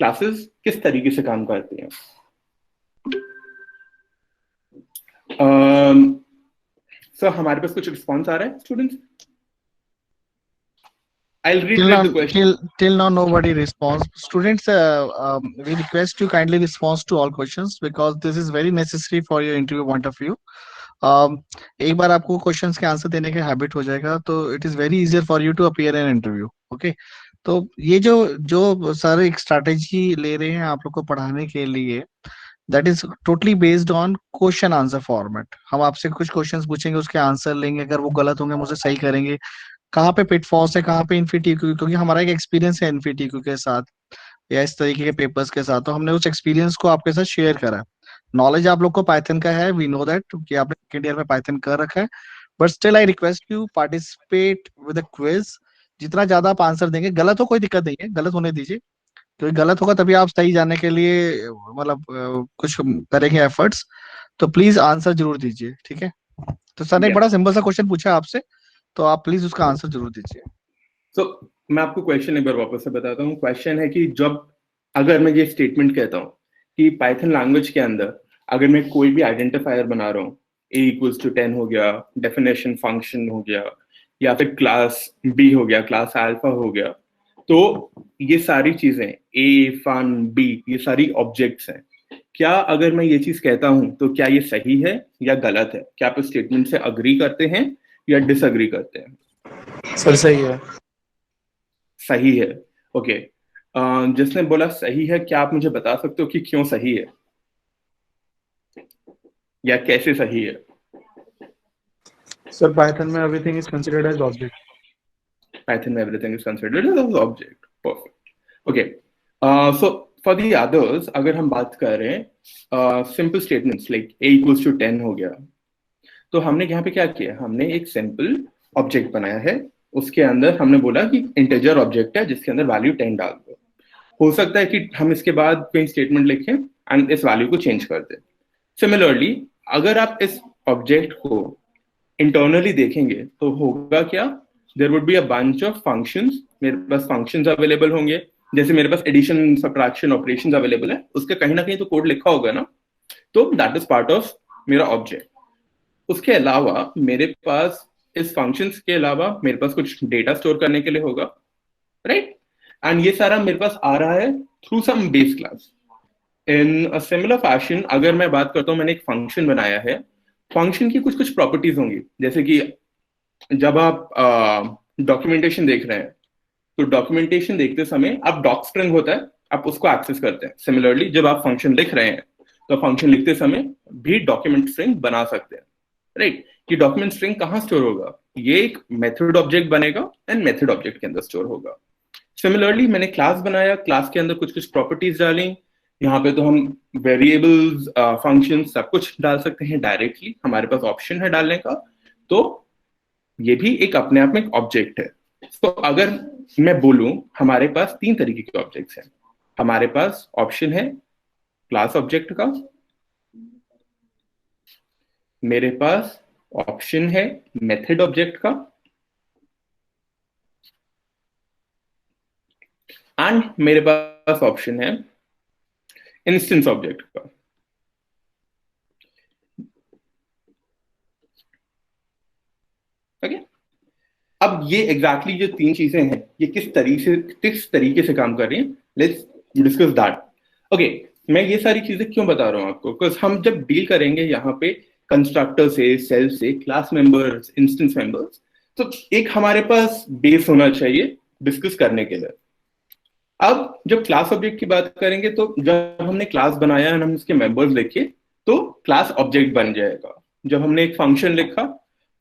Classes किस तरीके से काम करती हैं। सर हमारे पास कुछ रिस्पॉन्स आ रहा है students? I'll reiterate the question. Till now nobody responds. Students, we request you kindly respond to all questions because this is very necessary for your interview point of view. एक बार आपको questions के answer देने का habit हो जाएगा तो it is very easier for you to appear in interview. Okay, तो ये जो जो सारे एक स्ट्रैटेजी ले रहे हैं आप लोग को पढ़ाने के लिए, that is totally based on question answer format. हम आपसे कुछ क्वेश्चंस पूछेंगे, उसके आंसर लेंगे, अगर वो गलत होंगे मुझे सही करेंगे, कहाँ पे पिटफॉल्स है, कहाँ पे इन्फिटिक्यू, क्योंकि हमारा एक एक्सपीरियंस है इन्फिटिक्यू के साथ या इस तरीके के पेपर्स के साथ, तो हमने उस एक्सपीरियंस को आपके साथ शेयर करा है। नॉलेज आप लोग को पाइथन का है, वी नो दैट कि आपने सेकेंड ईयर में पाइथन कर रखा है, but still I request you participate with a quiz. जितना ज्यादा आप आंसर देंगे, गलत हो कोई दिक्कत नहीं है, गलत होने दीजिए, क्योंकि गलत होगा तभी आप सही जानने के लिए मतलब कुछ करेंगे एफर्ट्स। तो प्लीज आंसर जरूर दीजिए, ठीक है। तो सर ने एक बड़ा सिंपल सा क्वेश्चन पूछा आपसे, तो आप प्लीज उसका आंसर जरूर दीजिए। मैं आपको क्वेश्चन एक बार वापस से बताता हूँ। क्वेश्चन है कि जब अगर मैं ये स्टेटमेंट कहता हूँ कि पाइथन लैंग्वेज के अंदर अगर मैं कोई भी आइडेंटिफायर बना रहा हूँ, a=10 हो गया, डेफिनेशन फंक्शन हो गया, या फिर क्लास b हो गया, क्लास अल्फा हो गया, तो ये सारी चीजें a, फन, b, ये सारी ऑब्जेक्ट्स हैं। क्या अगर मैं ये चीज कहता हूं तो क्या ये सही है या गलत है? क्या आप इस स्टेटमेंट से अग्री करते हैं या डिसअग्री करते हैं? सर सही है। सही है, ओके। जिसने बोला सही है, क्या आप मुझे बता सकते हो कि क्यों सही है या कैसे सही है? सर पाइथन में everything is considered as object. Python में everything is considered as object, perfect, okay. So for the others अगर हम बात कर रहे हैं सिंपल स्टेटमेंट्स लाइक a=10 हो गया, तो हमने यहाँ पे क्या किया, हमने एक सिंपल ऑब्जेक्ट बनाया है, उसके अंदर हमने बोला कि इंटीजर ऑब्जेक्ट है जिसके अंदर वैल्यू 10 डाल दो। हो सकता है कि हम इसके बाद कोई स्टेटमेंट लिखें एंड इस वैल्यू को चेंज कर दें। सिमिलरली अगर आप इस ऑब्जेक्ट को इंटरनली देखेंगे तो होगा क्या, there would be a bunch of functions. मेरे पास फंक्शंस अवेलेबल होंगे, जैसे मेरे पास एडिशन सब्ट्रैक्शन ऑपरेशंस अवेलेबल है, उसके कहीं ना कहीं तो कोड लिखा होगा ना, तो दैट इज पार्ट ऑफ मेरा ऑब्जेक्ट। उसके अलावा मेरे पास इस फंक्शंस के अलावा मेरे पास कुछ डेटा स्टोर करने के लिए होगा, राइट? एंड ये सारा मेरे पास आ रहा है through some base class. In a similar fashion अगर मैं बात करता हूँ, मैंने एक फंक्शन बनाया है, फंक्शन की कुछ कुछ प्रॉपर्टीज होंगी, जैसे कि जब आप डॉक्यूमेंटेशन देख रहे हैं तो डॉक्यूमेंटेशन देखते समय आप डॉक स्ट्रिंग होता है, आप उसको एक्सेस करते हैं। सिमिलरली जब आप फंक्शन लिख रहे हैं तो फंक्शन लिखते समय भी डॉक्यूमेंट स्ट्रिंग बना सकते हैं, राइट? कि डॉक्यूमेंट स्ट्रिंग कहाँ स्टोर होगा, ये एक मेथड ऑब्जेक्ट बनेगा एंड मेथड ऑब्जेक्ट के अंदर स्टोर होगा। सिमिलरली मैंने क्लास बनाया, क्लास के अंदर कुछ कुछ प्रॉपर्टीज डाली, यहाँ पे तो हम वेरिएबल्स, फंक्शन सब कुछ डाल सकते हैं डायरेक्टली, हमारे पास ऑप्शन है डालने का, तो ये भी एक अपने आप में एक ऑब्जेक्ट है। तो अगर मैं बोलूं हमारे पास तीन तरीके के ऑब्जेक्ट्स हैं, हमारे पास ऑप्शन है क्लास ऑब्जेक्ट का, मेरे पास ऑप्शन है मेथड ऑब्जेक्ट का, एंड मेरे पास ऑप्शन है इंस्टेंस ऑब्जेक्ट का। ओके, अब ये एग्जैक्टली जो तीन चीजें हैं ये किस तरीके से काम कर रही हैं, लेट्स डिस्कस दैट। ओके, मैं ये सारी चीजें क्यों बता रहा हूं आपको, बिकॉज हम जब डील करेंगे यहाँ पे कंस्ट्रक्टर से, सेल्फ से, क्लास मेंबर्स, इंस्टेंस मेंबर्स, तो एक हमारे पास बेस होना चाहिए डिस्कस करने के लिए। अब जब क्लास ऑब्जेक्ट की बात करेंगे तो जब हमने क्लास बनाया और हम उसके मेंबर्स लिखे तो क्लास ऑब्जेक्ट बन जाएगा। जब हमने एक फंक्शन लिखा,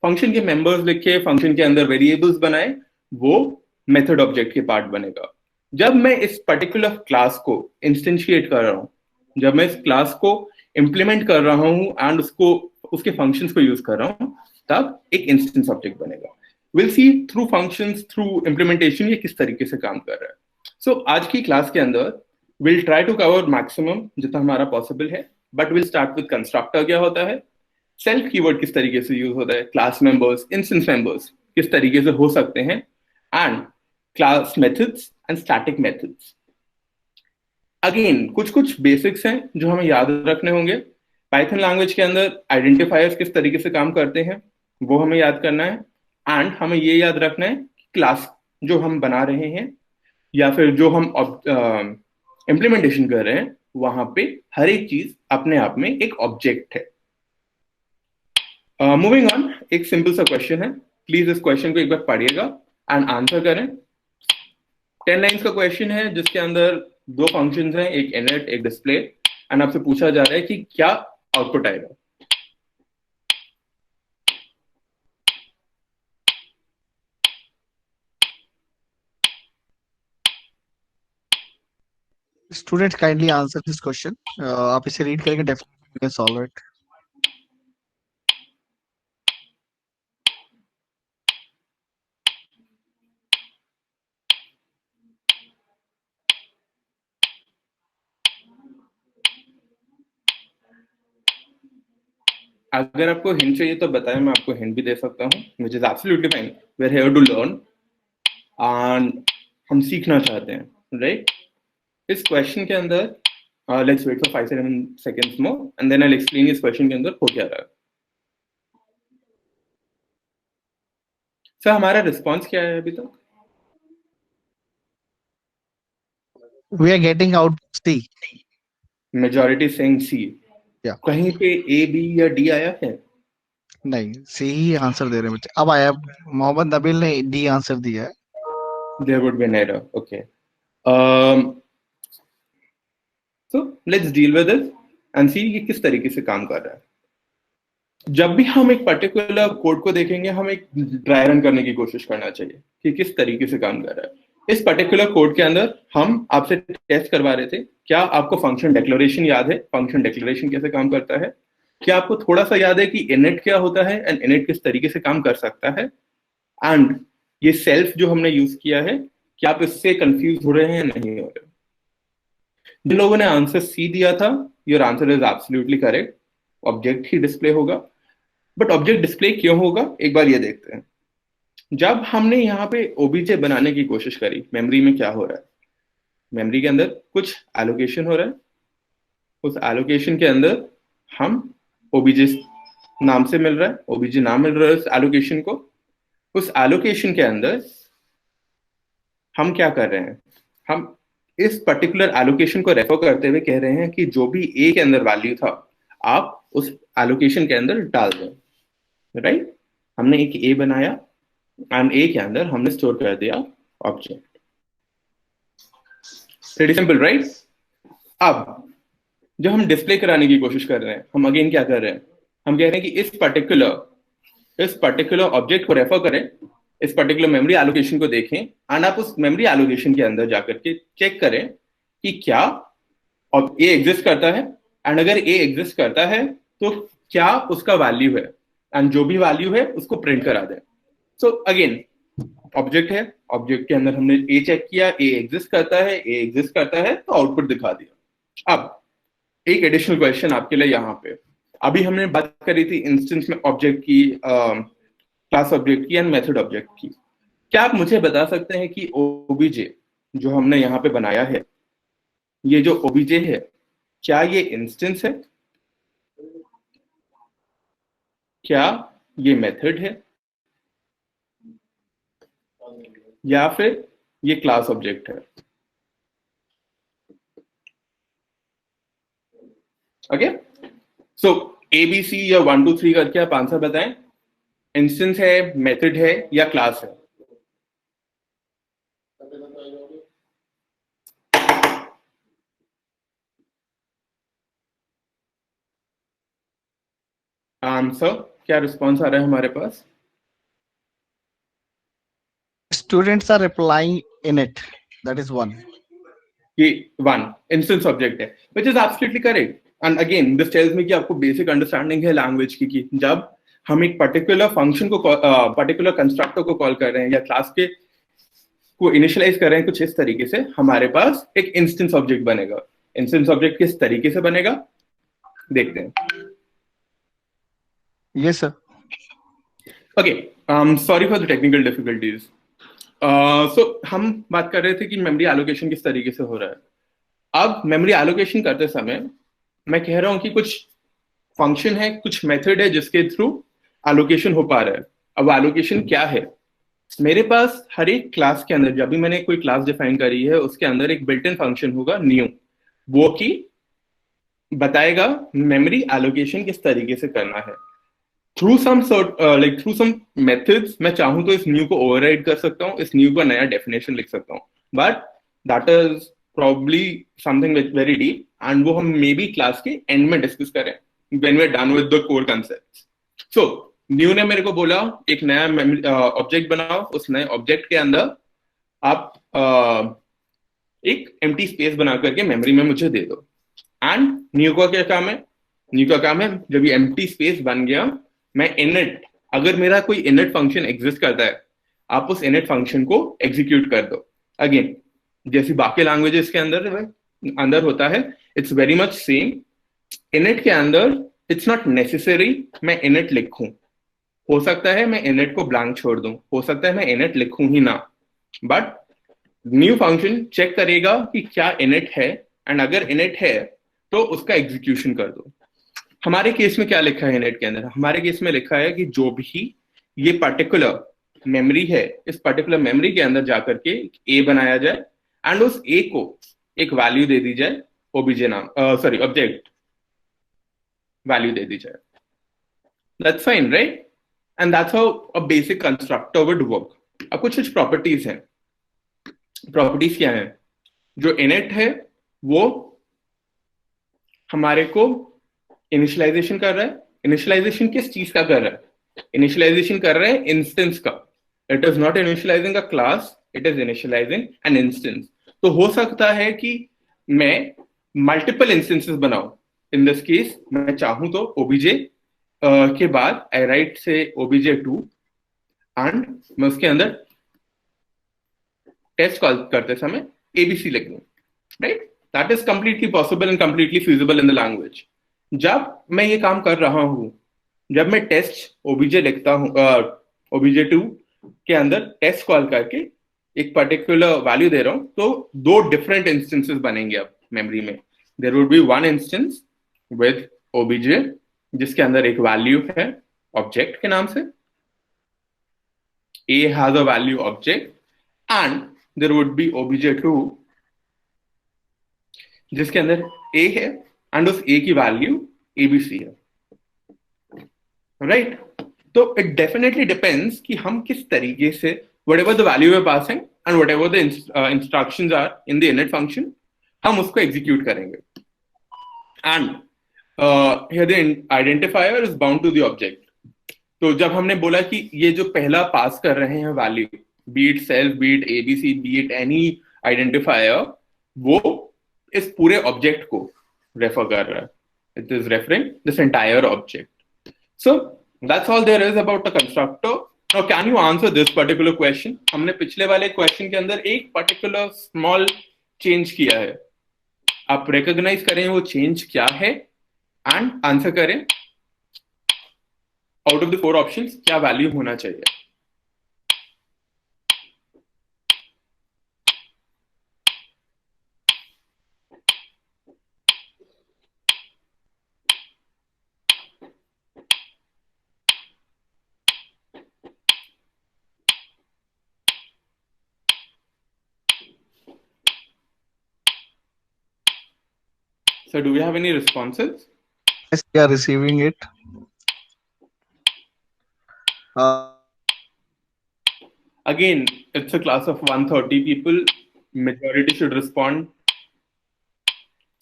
फंक्शन के मेंबर्स लिखे, फंक्शन के अंदर वेरिएबल्स बनाए, वो मेथड ऑब्जेक्ट के पार्ट बनेगा। जब मैं इस पर्टिकुलर क्लास को इंस्टेंशिएट कर रहा हूं, जब मैं इस क्लास को इंप्लीमेंट कर रहा हूं एंड उसको उसके फंक्शंस को यूज कर रहा हूं, तब एक इंस्टेंस ऑब्जेक्ट बनेगा। Will see through functions, through implementation ये किस तरीके से काम कर रहा है। सो आज की क्लास के अंदर will try to cover maximum जितना हमारा पॉसिबल है, but will start with constructor क्या होता है, सेल्फ कीवर्ड किस तरीके से यूज होता है, क्लास मेंबर्स, इंस्टेंस मेंबर्स किस तरीके से हो सकते हैं, and class methods and static methods. Again कुछ कुछ बेसिक्स हैं जो हमें याद रखने होंगे। पाइथन लैंग्वेज के अंदर आइडेंटिफायर्स किस तरीके से काम करते हैं वो हमें याद करना है। एंड हमें ये याद रखना है कि क्लास जो हम बना रहे हैं या फिर जो हम इम्प्लीमेंटेशन कर रहे हैं वहां पे हर एक चीज अपने आप में एक ऑब्जेक्ट है। मूविंग ऑन, एक सिंपल सा क्वेश्चन है, प्लीज इस क्वेश्चन को एक बार पढ़िएगा एंड आंसर करें। 10 लाइन्स का क्वेश्चन है जिसके अंदर दो फंक्शंस हैं, एक इनिट एक डिस्प्ले, एंड आपसे पूछा जा रहा है कि क्या आउटपुट आएगा। Student kindly answer this question. आप इसे रीड करेंगे definitely you can solve it. अगर आपको हिंट चाहिए तो बताएं, मैं आपको हिंट भी दे सकता हूँ, which is absolutely fine. We are here to learn and हम सीखना चाहते हैं, राइट? इस क्वेश्चन के अंदर let's wait for 5-7 seconds more and then I will explain इस क्वेश्चन के अंदर हो क्या रहा है। सर हमारा रिस्पॉन्स क्या है अभी तक? We are getting out C. Majority saying C. या कहीं पे ए बी या डी आया है? नहीं, सी ही आंसर दे रहे हैं बच्चे। अब आया, मोहम्मद नबील ने डी आंसर दिया है। There would be an error, okay. So let's deal with it and see ये किस तरीके से काम कर रहा है। जब भी हम एक पर्टिकुलर कोड को देखेंगे हम एक ड्राई रन करने की कोशिश करना चाहिए कि किस तरीके से काम कर रहा है। इस पर्टिकुलर कोड के अंदर हम आपसे टेस्ट करवा रहे थे, क्या आपको फंक्शन डिक्लेरेशन याद है? फंक्शन डिक्लेरेशन कैसे काम करता है? क्या आपको थोड़ा सा याद है कि इनिट क्या होता है एंड इनिट किस तरीके से काम कर सकता है? एंड ये सेल्फ जो हमने यूज किया है, क्या आप इससे कंफ्यूज हो रहे हैं नहीं हो रहे? जिन लोगों ने आंसर सी दिया था, your answer is absolutely correct. Object he display होगा। बट ऑब्जेक्ट डिस्प्ले क्यों होगा एक बार ये देखते हैं। जब हमने यहाँ पे ओबीजे बनाने की कोशिश करी, मेमोरी में क्या हो रहा है? मेमोरी के अंदर कुछ एलोकेशन हो रहा है। उस एलोकेशन के अंदर हम ओबीजे नाम से मिल रहा है, ओबीजे नाम मिल रहा है उस एलोकेशन को। उस एलोकेशन के अंदर हम क्या कर रहे हैं? हम इस पर्टिकुलर एलोकेशन को रेफर करते हुए कह रहे हैं कि जो भी ए के अंदर वैल्यू था आप उस एलोकेशन के अंदर डाल दें, राइट? हमने एक ए बनाया एंड ए के अंदर हमने स्टोर कर दिया ऑब्जेक्ट। Pretty simple, right? अब जब हम डिस्प्ले कराने की कोशिश कर रहे हैं, हम अगेन क्या कर रहे हैं? हम कह रहे हैं कि इस पर्टिकुलर ऑब्जेक्ट को रेफर करें, इस पर्टिकुलर मेमोरी एलोकेशन को देखें एंड आप उस मेमोरी एलोकेशन के अंदर जाकर के चेक करें कि क्या ए एग्जिस्ट करता है, एंड अगर ए एग्जिस्ट करता है तो क्या उसका वैल्यू है, एंड जो भी वैल्यू है उसको प्रिंट करा दें। सो अगेन ऑब्जेक्ट है, ऑब्जेक्ट के अंदर हमने ए चेक किया, ए एग्जिस्ट करता है तो आउटपुट दिखा दिया। अब एक एडिशनल क्वेश्चन आपके लिए यहाँ पे, अभी हमने बात करी थी इंस्टेंस में ऑब्जेक्ट की, क्लास ऑब्जेक्ट की एंड मेथड ऑब्जेक्ट की। क्या आप मुझे बता सकते हैं कि ओबीजे जो हमने यहाँ पे बनाया है, ये जो ओबीजे है क्या ये इंस्टेंस है, क्या ये मेथड है, या फिर ये क्लास ऑब्जेक्ट है? ओके, सो ABC या 1 2 3 करके आप आंसर बताएं। इंस्टेंस है, मेथड है या क्लास है? आंसर, क्या रिस्पॉन्स आ रहा है हमारे पास? Students are replying in it, that is one. ये 1 इंस्टेंस ऑब्जेक्ट है, which is absolutely correct. And again this tells me कि आपको बेसिक अंडरस्टैंडिंग है लैंग्वेज की, कि जब हम एक पर्टिकुलर फंक्शन को पर्टिकुलर कंस्ट्रक्टर को कॉल कर रहे हैं या क्लास के को इनिशियलाइज कर रहे हैं कुछ इस तरीके से, हमारे पास एक इंस्टेंस ऑब्जेक्ट बनेगा। इंस्टेंस ऑब्जेक्ट किस तरीके से बनेगा देखते हैं। Yes sir. Okay, sorry for the technical difficulties. So हम बात कर रहे थे कि मेमोरी एलोकेशन किस तरीके से हो रहा है। अब मेमोरी एलोकेशन करते समय मैं कह रहा हूं कि कुछ फंक्शन है, कुछ मेथड है जिसके थ्रू एलोकेशन हो पा रहा है। अब एलोकेशन क्या है? मेरे पास हर एक क्लास के अंदर, जब भी मैंने कोई क्लास डिफाइन करी है, उसके अंदर एक बिल्ट इन फंक्शन होगा न्यू, वो कि बताएगा मेमोरी एलोकेशन किस तरीके से करना है। Through some through some methods मैं चाहूं तो इस न्यू को ओवरराइड कर सकता हूँ, इस न्यू का नया डेफिनेशन लिख सकता हूँ, but that is probably something very deep, and वो हम मे बी क्लास के एंड में डिस्कस करें when we are done with the core concepts. So न्यू ने मेरे को बोला एक नया ऑब्जेक्ट बनाओ, उस नए ऑब्जेक्ट के अंदर आप एक एम्प्टी स्पेस बना करके मेमोरी में मुझे दे दो। एंड न्यू का क्या काम है? न्यू का काम है जब ये एम्प्टी स्पेस बन गया, मैं इनिट, अगर मेरा कोई इनिट फंक्शन एग्जिस्ट करता है, आप उस इनिट फंक्शन को एग्जीक्यूट कर दो। अगेन जैसे बाकी लैंग्वेजेस के अंदर अंदर होता है, it's very much same. Init के अंदर इट्स नॉट नेसेसरी मैं इनिट लिखूं, हो सकता है मैं इनिट को ब्लैंक छोड़ दूं, हो सकता है मैं इनिट लिखूं ही ना, बट न्यू फंक्शन चेक करेगा कि क्या इनिट है, एंड अगर इनिट है तो उसका एग्जीक्यूशन कर दो। हमारे केस में क्या लिखा है इनिट के अंदर? हमारे केस में लिखा है कि जो भी ये पर्टिकुलर मेमोरी है, इस पर्टिकुलर मेमोरी के अंदर जाकर के ए बनाया जाए, एंड उस ए को एक वैल्यू दे दी जाए, ओबीजे नाम, सॉरी ऑब्जेक्ट वैल्यू दे दी जाए। That's fine, right? And that's how a basic constructor would work. अब कुछ प्रॉपर्टीज हैं। प्रॉपर्टीज क्या है? जो इनिट है वो हमारे को इनिशियलाइजेशन कर रहा है। इनिशियलाइजेशन किस चीज का कर रहा है? इनिशियलाइजेशन कर रहा है इंस्टेंस का। It is not initialising a class, it is initialising an instance. तो हो सकता है कि मैं मल्टीपल इंस्टेंसेस बनाऊं। इन दिस केस मैं चाहूं तो ओबीजे के बाद आई राइट से ओबीजे2, एंड मैं उसके अंदर टेस्ट कॉल करते समय एबीसी लिख दूं, right? That is completely possible and completely feasible in the language. जब मैं ये काम कर रहा हूं, जब मैं टेस्ट ओबीजे लिखता हूं, ओबीजे2 के अंदर टेस्ट कॉल करके एक पर्टिकुलर वैल्यू दे रहा हूं, तो दो डिफरेंट इंस्टेंसेस बनेंगे अब मेमोरी में। There would be one instance with OBJ जिसके अंदर एक वैल्यू है ऑब्जेक्ट के नाम से, a has a value object, and there would be obj2 जिसके अंदर a है एंड उस a की वैल्यू abc है, राइट? तो इट डेफिनेटली डिपेंड्स कि हम किस तरीके से whatever the value we're passing and whatever the instructions are in the init function, हम उसको एग्जीक्यूट करेंगे। And here the identifier is bound to the object। तो जब हमने बोला कि ये जो पहला पास कर रहे हैं value, be it self, be it ABC, be it any identifier, वो इस पूरे ऑब्जेक्ट को रेफर कर रहा है। It is referring this entire object. So that's all there is about the constructor. Now can you answer this particular question? हमने पिछले वाले क्वेश्चन के अंदर एक पर्टिकुलर स्मॉल चेंज किया है, आप रिकॉग्नाइज करें वो चेंज क्या है एंड आंसर करें आउट ऑफ द 4 ऑप्शंस क्या वैल्यू होना चाहिए। So do we have any responses? Yes, we are receiving it. Again, it's a class of 130 people. Majority should respond.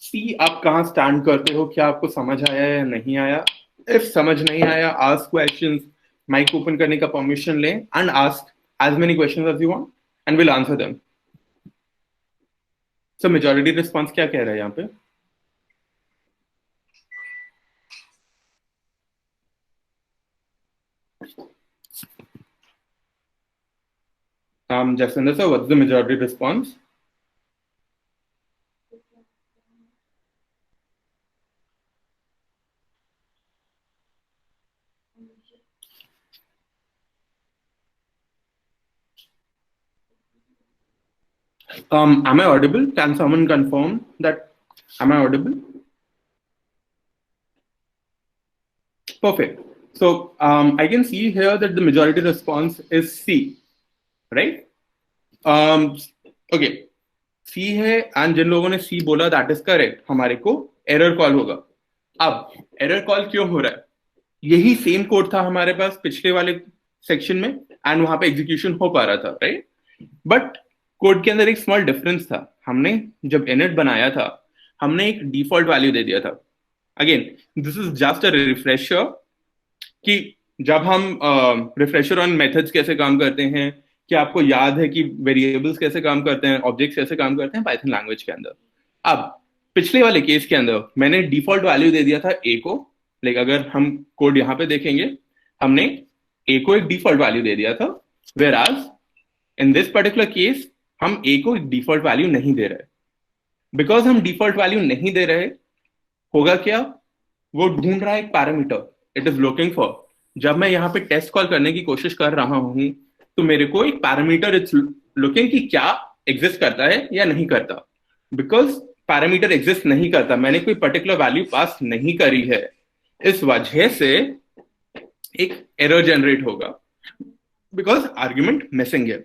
See आप कहाँ stand करते हो, क्या आपको समझ आया या नहीं आया? If समझ नहीं आया, ask questions. Mic open करने का permission लें and ask as many questions as you want and we'll answer them. So majority response क्या कह रहा है यहाँ पे? Jacinda sir, what's the majority response? Am I audible? Can someone confirm that? Am I audible? Perfect. So I can see here that the majority response is C, right? Okay, C है, and जिन लोगों ने C बोला that is correct, हमारे को error call होगा। अब error call क्यों हो रहा है? यही सेम कोड था हमारे पास पिछले वाले सेक्शन में, एंड वहां पे एग्जीक्यूशन हो पा रहा था, राइट? बट कोड के अंदर एक स्मॉल डिफरेंस था। हमने जब इनिट बनाया था, हमने एक डिफॉल्ट वैल्यू दे दिया था। Again this is just a refresher कि जब हम रिफ्रेशर ऑन मेथड्स कैसे काम करते हैं, कि आपको याद है कि वेरिएबल्स कैसे काम करते हैं, ऑब्जेक्ट्स कैसे काम करते हैं पाइथन लैंग्वेज के अंदर। अब पिछले वाले केस के अंदर मैंने डिफॉल्ट वैल्यू दे दिया था ए को। लाइक अगर हम कोड यहाँ पे देखेंगे, हमने ए को एक डिफॉल्ट वैल्यू दे दिया था, वेयर आज इन दिस पर्टिकुलर केस हम ए को डिफॉल्ट वैल्यू नहीं दे रहे। बिकॉज हम डिफॉल्ट वैल्यू नहीं दे रहे, होगा क्या, वो ढूंढ रहा है एक parameter, it is looking for. जब मैं यहाँ पे टेस्ट कॉल करने की कोशिश कर रहा हूं, तो मेरे को एक पैरामीटर इट्स लुकिंग कि क्या एग्जिस्ट करता है या नहीं करता। बिकॉज पैरामीटर एग्जिस्ट नहीं करता, मैंने कोई पर्टिकुलर वैल्यू पास नहीं करी है, इस वजह से एक एरर जनरेट होगा, बिकॉज आर्ग्यूमेंट मिसिंग है।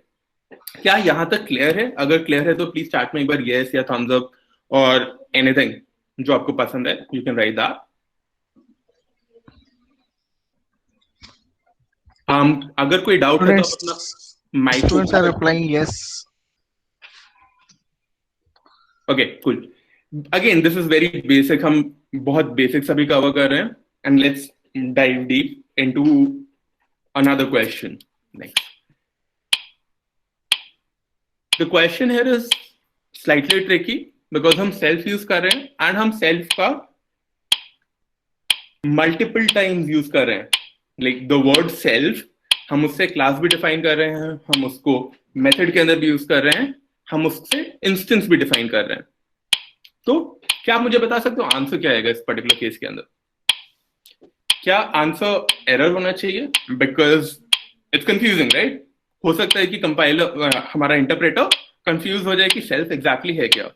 क्या यहां तक क्लियर है? अगर क्लियर है तो प्लीज चैट में एक बार यस या थम्स अप और एनीथिंग जो आपको पसंद है, यू कैन राइट दैट। अगर कोई डाउट है तो आप अपना mic. Students are replying yes. Okay, cool. Again, this is very basic. हम बहुत basic सभी कवर कर रहे हैं, and let's dive deep into another question. Next, the question here is slightly tricky because हम self use कर रहे हैं, and हम self का multiple times use कर रहे हैं। Like the word self, हम उससे क्लास भी डिफाइन कर रहे हैं, हम उसको मेथड के अंदर भी यूज कर रहे हैं, हम उससे इंस्टेंस भी डिफाइन कर रहे हैं। तो क्या आप मुझे बता सकते हो आंसर क्या आएगा इस पर्टिकुलर केस के अंदर? क्या आंसर एरर होना चाहिए? Because it's confusing, right? हो सकता है कि कंपाइलर हमारा इंटरप्रेटर कंफ्यूज हो जाए कि सेल्फ एग्जैक्टली है क्या,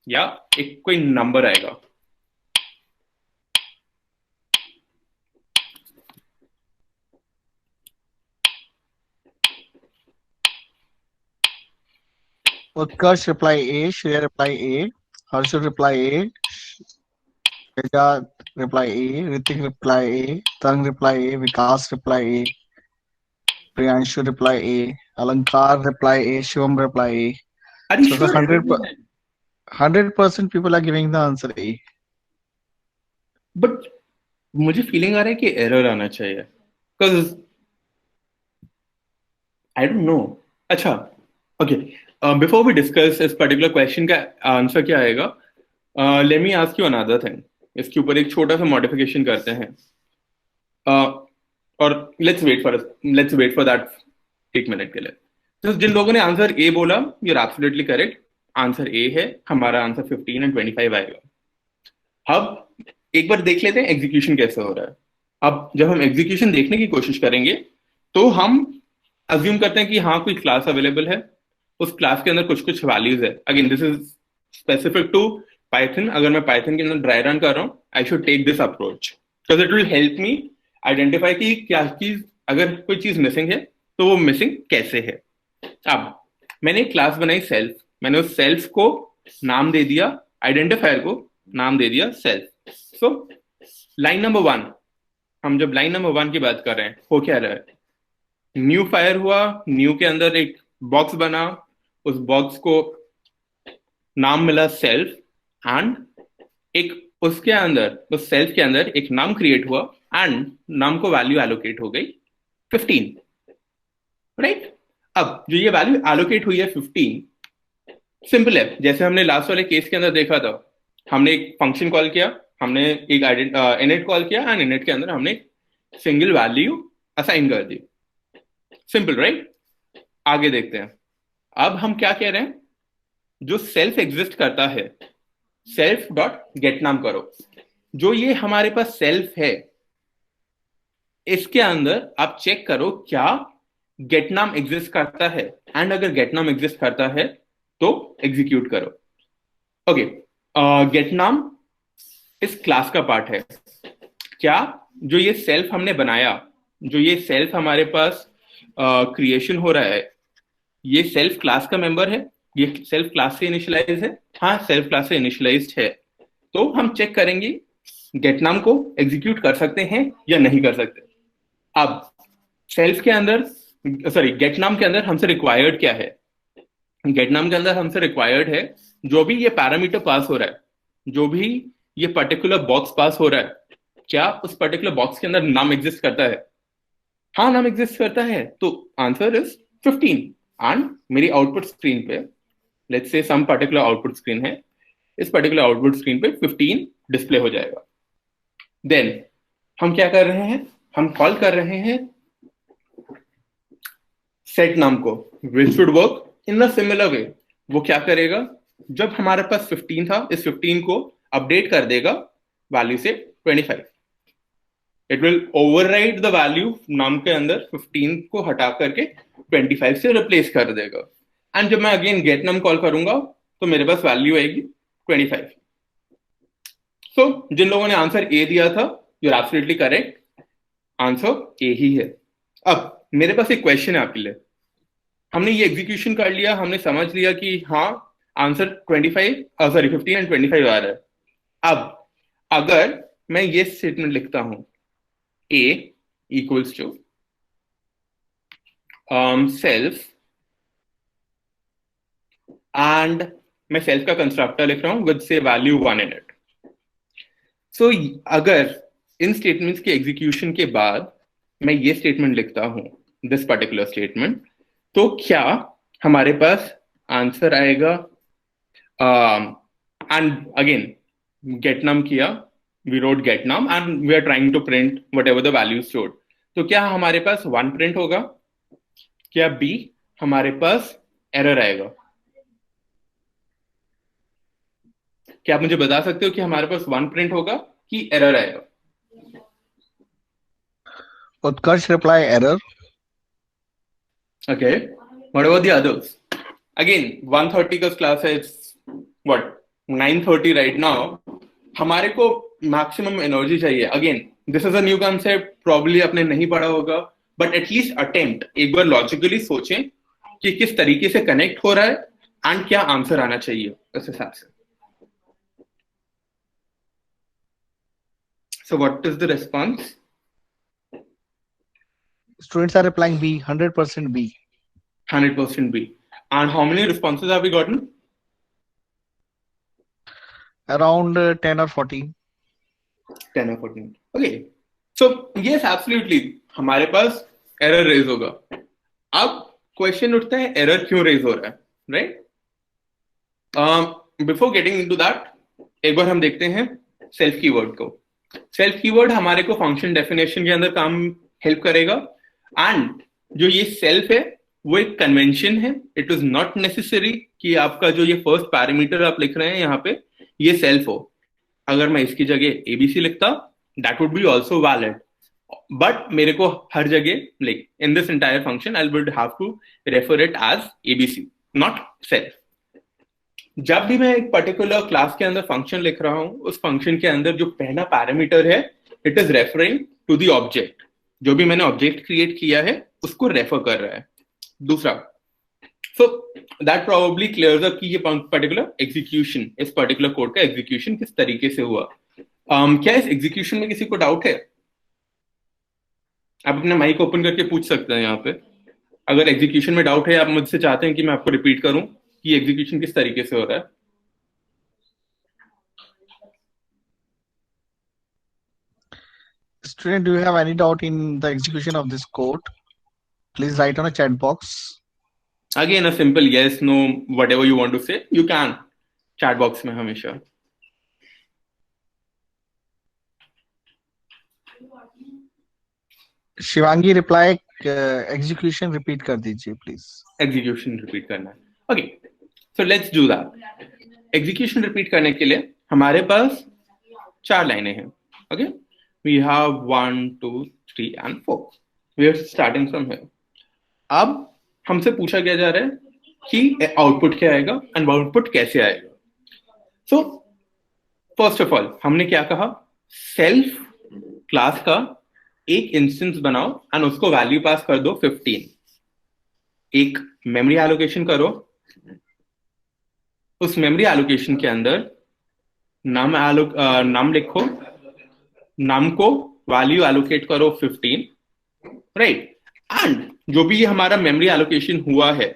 या एक कोई नंबर आएगा। Utkarsh reply A, Shreya reply A, Harshul reply A, Teja reply A, Ritik reply A, Tarang reply A, Vikas reply A, Priyanshu reply A, Alankar reply A, Shivam reply A. Are you So the sure? 100% people are giving the answer A. But मुझे feeling आ रहा है कि error आना चाहिए, because I don't know. अच्छा, okay, before we discuss इस particular question का आंसर क्या आएगा, let me ask you another thing. इसके ऊपर एक छोटा सा मॉडिफिकेशन करते हैं, और let's wait for that 1 minute के लिए। तो जिन लोगों ने आंसर ए बोला, you are absolutely correct, answer A है, हमारा आंसर 15 और 25 आएगा। अब एक बार देख लेते हैं एग्जीक्यूशन कैसे हो रहा है। अब जब हम एग्जीक्यूशन देखने की कोशिश करेंगे, तो हम अज्यूम करते हैं कि हाँ कोई क्लास अवेलेबल है, उस क्लास के अंदर कुछ कुछ वैल्यूज है। Again this is specific to Python. अगर मैं पाइथन के अंदर ड्राई रन कर रहा हूँ, I should take this approach because it will help me identify कि क्या चीज, अगर कोई चीज मिसिंग है तो वो मिसिंग कैसे है। अब मैंने एक क्लास बनाई सेल्फ, मैंने उस सेल्फ को नाम दे दिया, आइडेंटिफायर को नाम दे दिया सेल्फ। सो लाइन नंबर 1, हम जब लाइन नंबर 1 की बात कर रहे हैं, हो क्या रहा है, न्यू फायर हुआ, न्यू के अंदर एक बॉक्स बना, उस बॉक्स को नाम मिला सेल्फ, एंड एक उसके अंदर, उस सेल्फ के अंदर एक नाम क्रिएट हुआ, एंड नाम को वैल्यू एलोकेट हो गई 15, राइट? अब जो ये वैल्यू एलोकेट हुई है 15, सिंपल है, जैसे हमने लास्ट वाले केस के अंदर देखा था, हमने एक फंक्शन कॉल किया, हमने एक इनिट कॉल किया, एंड इनिट के अंदर हमने सिंगल वैल्यू असाइन कर दी। Simple, right? आगे देखते हैं। अब हम क्या कह रहे हैं, जो सेल्फ एग्जिस्ट करता है, सेल्फ डॉट गेट नाम करो। जो ये हमारे पास सेल्फ है, इसके अंदर आप चेक करो क्या गेट नाम एग्जिस्ट करता है, एंड अगर गेट नाम एग्जिस्ट करता है तो एग्जीक्यूट करो। ओके, गेट नाम इस क्लास का पार्ट है। क्या जो ये सेल्फ हमने बनाया, जो ये सेल्फ हमारे पास क्रिएशन हो रहा है, ये सेल्फ क्लास का मेंबर है, ये सेल्फ क्लास से इनिशियलाइज है। हाँ, सेल्फ क्लास से इनिशियलाइज है, तो हम चेक करेंगे गेट नाम को एग्जीक्यूट कर सकते हैं या नहीं कर सकते। अब सेल्फ के अंदर, सॉरी, गेट नाम के अंदर हमसे रिक्वायर्ड क्या है? गेट नाम के अंदर हमसे रिक्वायर्ड है जो भी ये पैरामीटर पास हो रहा है, जो भी ये पर्टिकुलर बॉक्स पास हो रहा है, क्या उस पर्टिकुलर बॉक्स के अंदर नाम एग्जिस्ट करता है? हाँ, नाम एग्जिस्ट करता है, तो आंसर इज 15। एंड मेरी आउटपुट स्क्रीन पे, let's say some particular output screen है, इस पर्टिकुलर आउटपुट स्क्रीन पे 15 डिस्प्ले हो जाएगा। देन हम क्या कर रहे हैं? हम कॉल कर रहे हैं सेट नाम को, which should work in a similar way. वो क्या करेगा? जब हमारे पास 15 था, इस 15 को अपडेट कर देगा वैल्यू से 25। It will override the value नाम के अंदर 15 को हटा करके 25 से रिप्लेस कर देगा। एंड जब मैं अगेन गेट नाम कॉल करूंगा तो मेरे पास वैल्यू आएगी 25। सो जिन लोगों ने आंसर ए दिया था, you are absolutely correct, answer A ही है। अब मेरे पास एक क्वेश्चन है आपके लिए। हमने ये एग्जीक्यूशन कर लिया, हमने समझ लिया कि हाँ आंसर 25, सॉरी 15 एंड 25 आ रहा है। अब अगर मैं ये स्टेटमेंट लिखता हूं, a equals to self, and मैं सेल्फ का कंस्ट्रक्टर लिख रहा हूं विद से वैल्यू 1 इन इट। सो अगर इन स्टेटमेंट्स के एग्जीक्यूशन के बाद मैं ये स्टेटमेंट लिखता हूं, दिस पर्टिकुलर स्टेटमेंट, तो क्या हमारे पास आंसर आएगा? एंड अगेन गेट नाम किया, we wrote get num and we are trying to print whatever the value stored, तो क्या हमारे पास 1 प्रिंट होगा? क्या बी हमारे पास एरर आएगा? क्या आप मुझे बता सकते हो कि हमारे पास 1 प्रिंट होगा कि एरर आएगा? Utkarsh reply error. Okay, what about the others? Again 1:30 का क्लास है, it's what 9:30 right now. हमारे को मैक्सिमम एनर्जी चाहिए। Again this is a new concept, probably आपने नहीं पढ़ा होगा, बट एटलीस्ट अटेम्प्ट, एक बार लॉजिकली सोचें कि किस तरीके से कनेक्ट हो रहा है एंड क्या आंसर आना चाहिए उस हिसाब से। So what is the response? Students are replying B, 100% B. 100% B. And how many responses have we gotten? Around 10 or 14. 10 or 14. Okay. So yes, absolutely, हमारे पास एरर रेज होगा। अब क्वेश्चन उठता है एरर क्यों रेज हो रहा है, right? Before getting into that, एक बार हम देखते हैं सेल्फ कीवर्ड को। सेल्फ कीवर्ड हमारे को फंक्शन डेफिनेशन के अंदर काम हेल्प करेगा। एंड जो ये सेल्फ है वो एक कन्वेंशन है। इट इज नॉट नेसेसरी कि आपका जो ये फर्स्ट पैरामीटर आप लिख रहे हैं यहाँ पे ये सेल्फ हो। अगर मैं इसकी जगह एबीसी लिखता, that would be also valid, but मेरे को हर जगह like in this entire function I would have to refer it as ABC, not self. जब भी मैं एक पर्टिकुलर क्लास के अंदर फंक्शन लिख रहा हूं, उस फंक्शन के अंदर जो पहला पैरामीटर है it is referring to the object. जो भी मैंने ऑब्जेक्ट क्रिएट किया है उसको रेफर कर रहा है। दूसरा, so that probably clears up कि ये पर्टिकुलर एग्जीक्यूशन, इस पर्टिकुलर कोड का एग्जीक्यूशन किस तरीके से हुआ। क्या इस एग्जीक्यूशन में किसी को डाउट है? आप अपना माइक ओपन करके पूछ सकते हैं यहाँ पे। अगर एग्जीक्यूशन में डाउट है, आप मुझसे चाहते हैं कि मैं आपको रिपीट करूं कि एग्जीक्यूशन किस तरीके से हो रहा है। Student, do you have any doubt in the execution of this code? Please write on a chat box. Again, a simple yes, no, whatever you want to say, you can chat box में हमेशा। Shivangi reply execution repeat कर दीजिए please. Execution repeat करना है। Okay, so let's do that. Execution repeat करने के लिए हमारे पास 4 लाइनें हैं। Okay, we have 1 2 3 and 4। We are starting from here. अब हमसे पूछा क्या जा रहा है कि आउटपुट क्या आएगा एंड आउटपुट कैसे आएगा। सो फर्स्ट ऑफ ऑल हमने क्या कहा, सेल्फ क्लास का एक इंस्टेंस बनाओ एंड उसको वैल्यू पास कर दो 15। एक मेमोरी एलोकेशन करो, उस मेमोरी एलोकेशन के अंदर नाम लिखो, नाम को वैल्यू एलोकेट करो 15, राइट। एंड जो भी हमारा मेमोरी एलोकेशन हुआ है,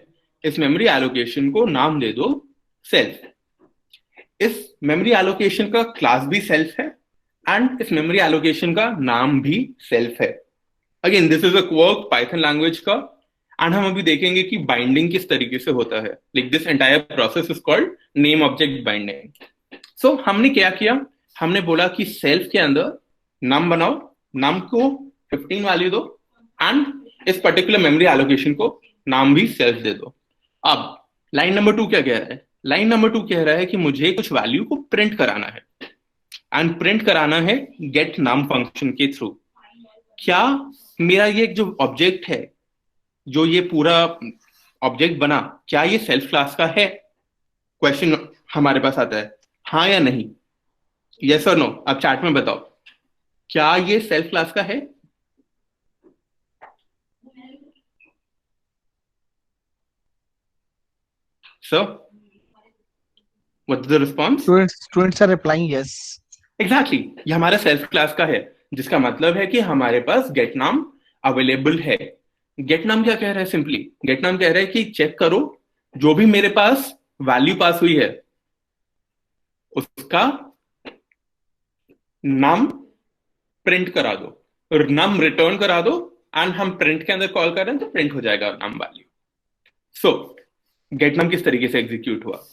इस मेमोरी एलोकेशन को नाम दे दो सेल्फ। इस मेमोरी एलोकेशन का क्लास भी सेल्फ है एंड इस मेमोरी एलोकेशन का नाम भी सेल्फ है। Again this is a quirk Python language का, एंड हम अभी देखेंगे कि बाइंडिंग किस तरीके से होता है। Like this entire process is called name object binding. So हमने क्या किया, हमने बोला कि सेल्फ के अंदर नाम बनाओ, नाम को 15 वैल्यू दो एंड इस पर्टिकुलर मेमोरी एलोकेशन को नाम भी सेल्फ दे दो। अब लाइन नंबर 2 क्या कह रहा है, लाइन नंबर 2 कह रहा है कि मुझे कुछ वैल्यू को प्रिंट कराना है एंड प्रिंट कराना है गेट नाम फंक्शन के थ्रू। क्या मेरा ये जो ऑब्जेक्ट है, जो ये पूरा ऑब्जेक्ट बना, क्या ये सेल्फ क्लास का है? क्वेश्चन हमारे पास आता है, हाँ या नहीं, यस और नो। अब चैट में बताओ, क्या ये सेल्फ क्लास का है? Sir what is the response? Students are replying yes. Exactly, ये हमारा सेल्फ क्लास का है, जिसका मतलब है कि हमारे पास गेट नाम अवेलेबल है। गेट नाम क्या कह रहा है, सिंपली गेट नाम कह रहा है कि चेक करो जो भी मेरे पास वैल्यू पास हुई है उसका नाम प्रिंट करा दो, नाम रिटर्न करा दो, एंड हम प्रिंट के अंदर कॉल कर रहे हैं तो प्रिंट हो जाएगा नाम वैल्यू। सो गेट नाम किस तरीके से एग्जीक्यूट हुआ,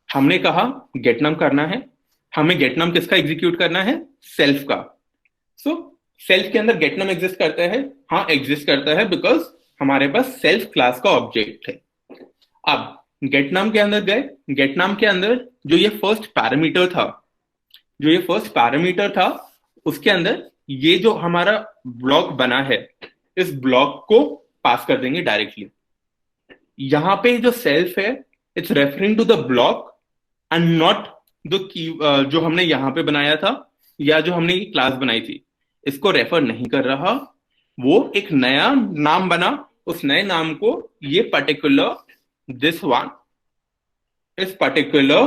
हमने कहा गेट नाम करना है, हमें गेट नाम किसका एग्जीक्यूट करना है, सेल्फ का। सो सेल्फ के अंदर गेट नाम एग्जिस्ट करता है, हाँ एग्जिस्ट करता है बिकॉज हमारे पास सेल्फ क्लास का ऑब्जेक्ट है। अब गेट नाम के अंदर गए, गेट नाम के अंदर जो ये फर्स्ट पैरामीटर था, उसके अंदर ये जो हमारा ब्लॉक बना है, इस ब्लॉक को पास कर देंगे डायरेक्टली। यहां पे जो सेल्फ है it's referring to the block and not the key जो हमने यहां पे बनाया था या जो हमने ये क्लास बनाई थी, इसको रेफर नहीं कर रहा। वो एक नया नाम बना, उस नए नाम को ये पर्टिकुलर दिस वन, इस पर्टिकुलर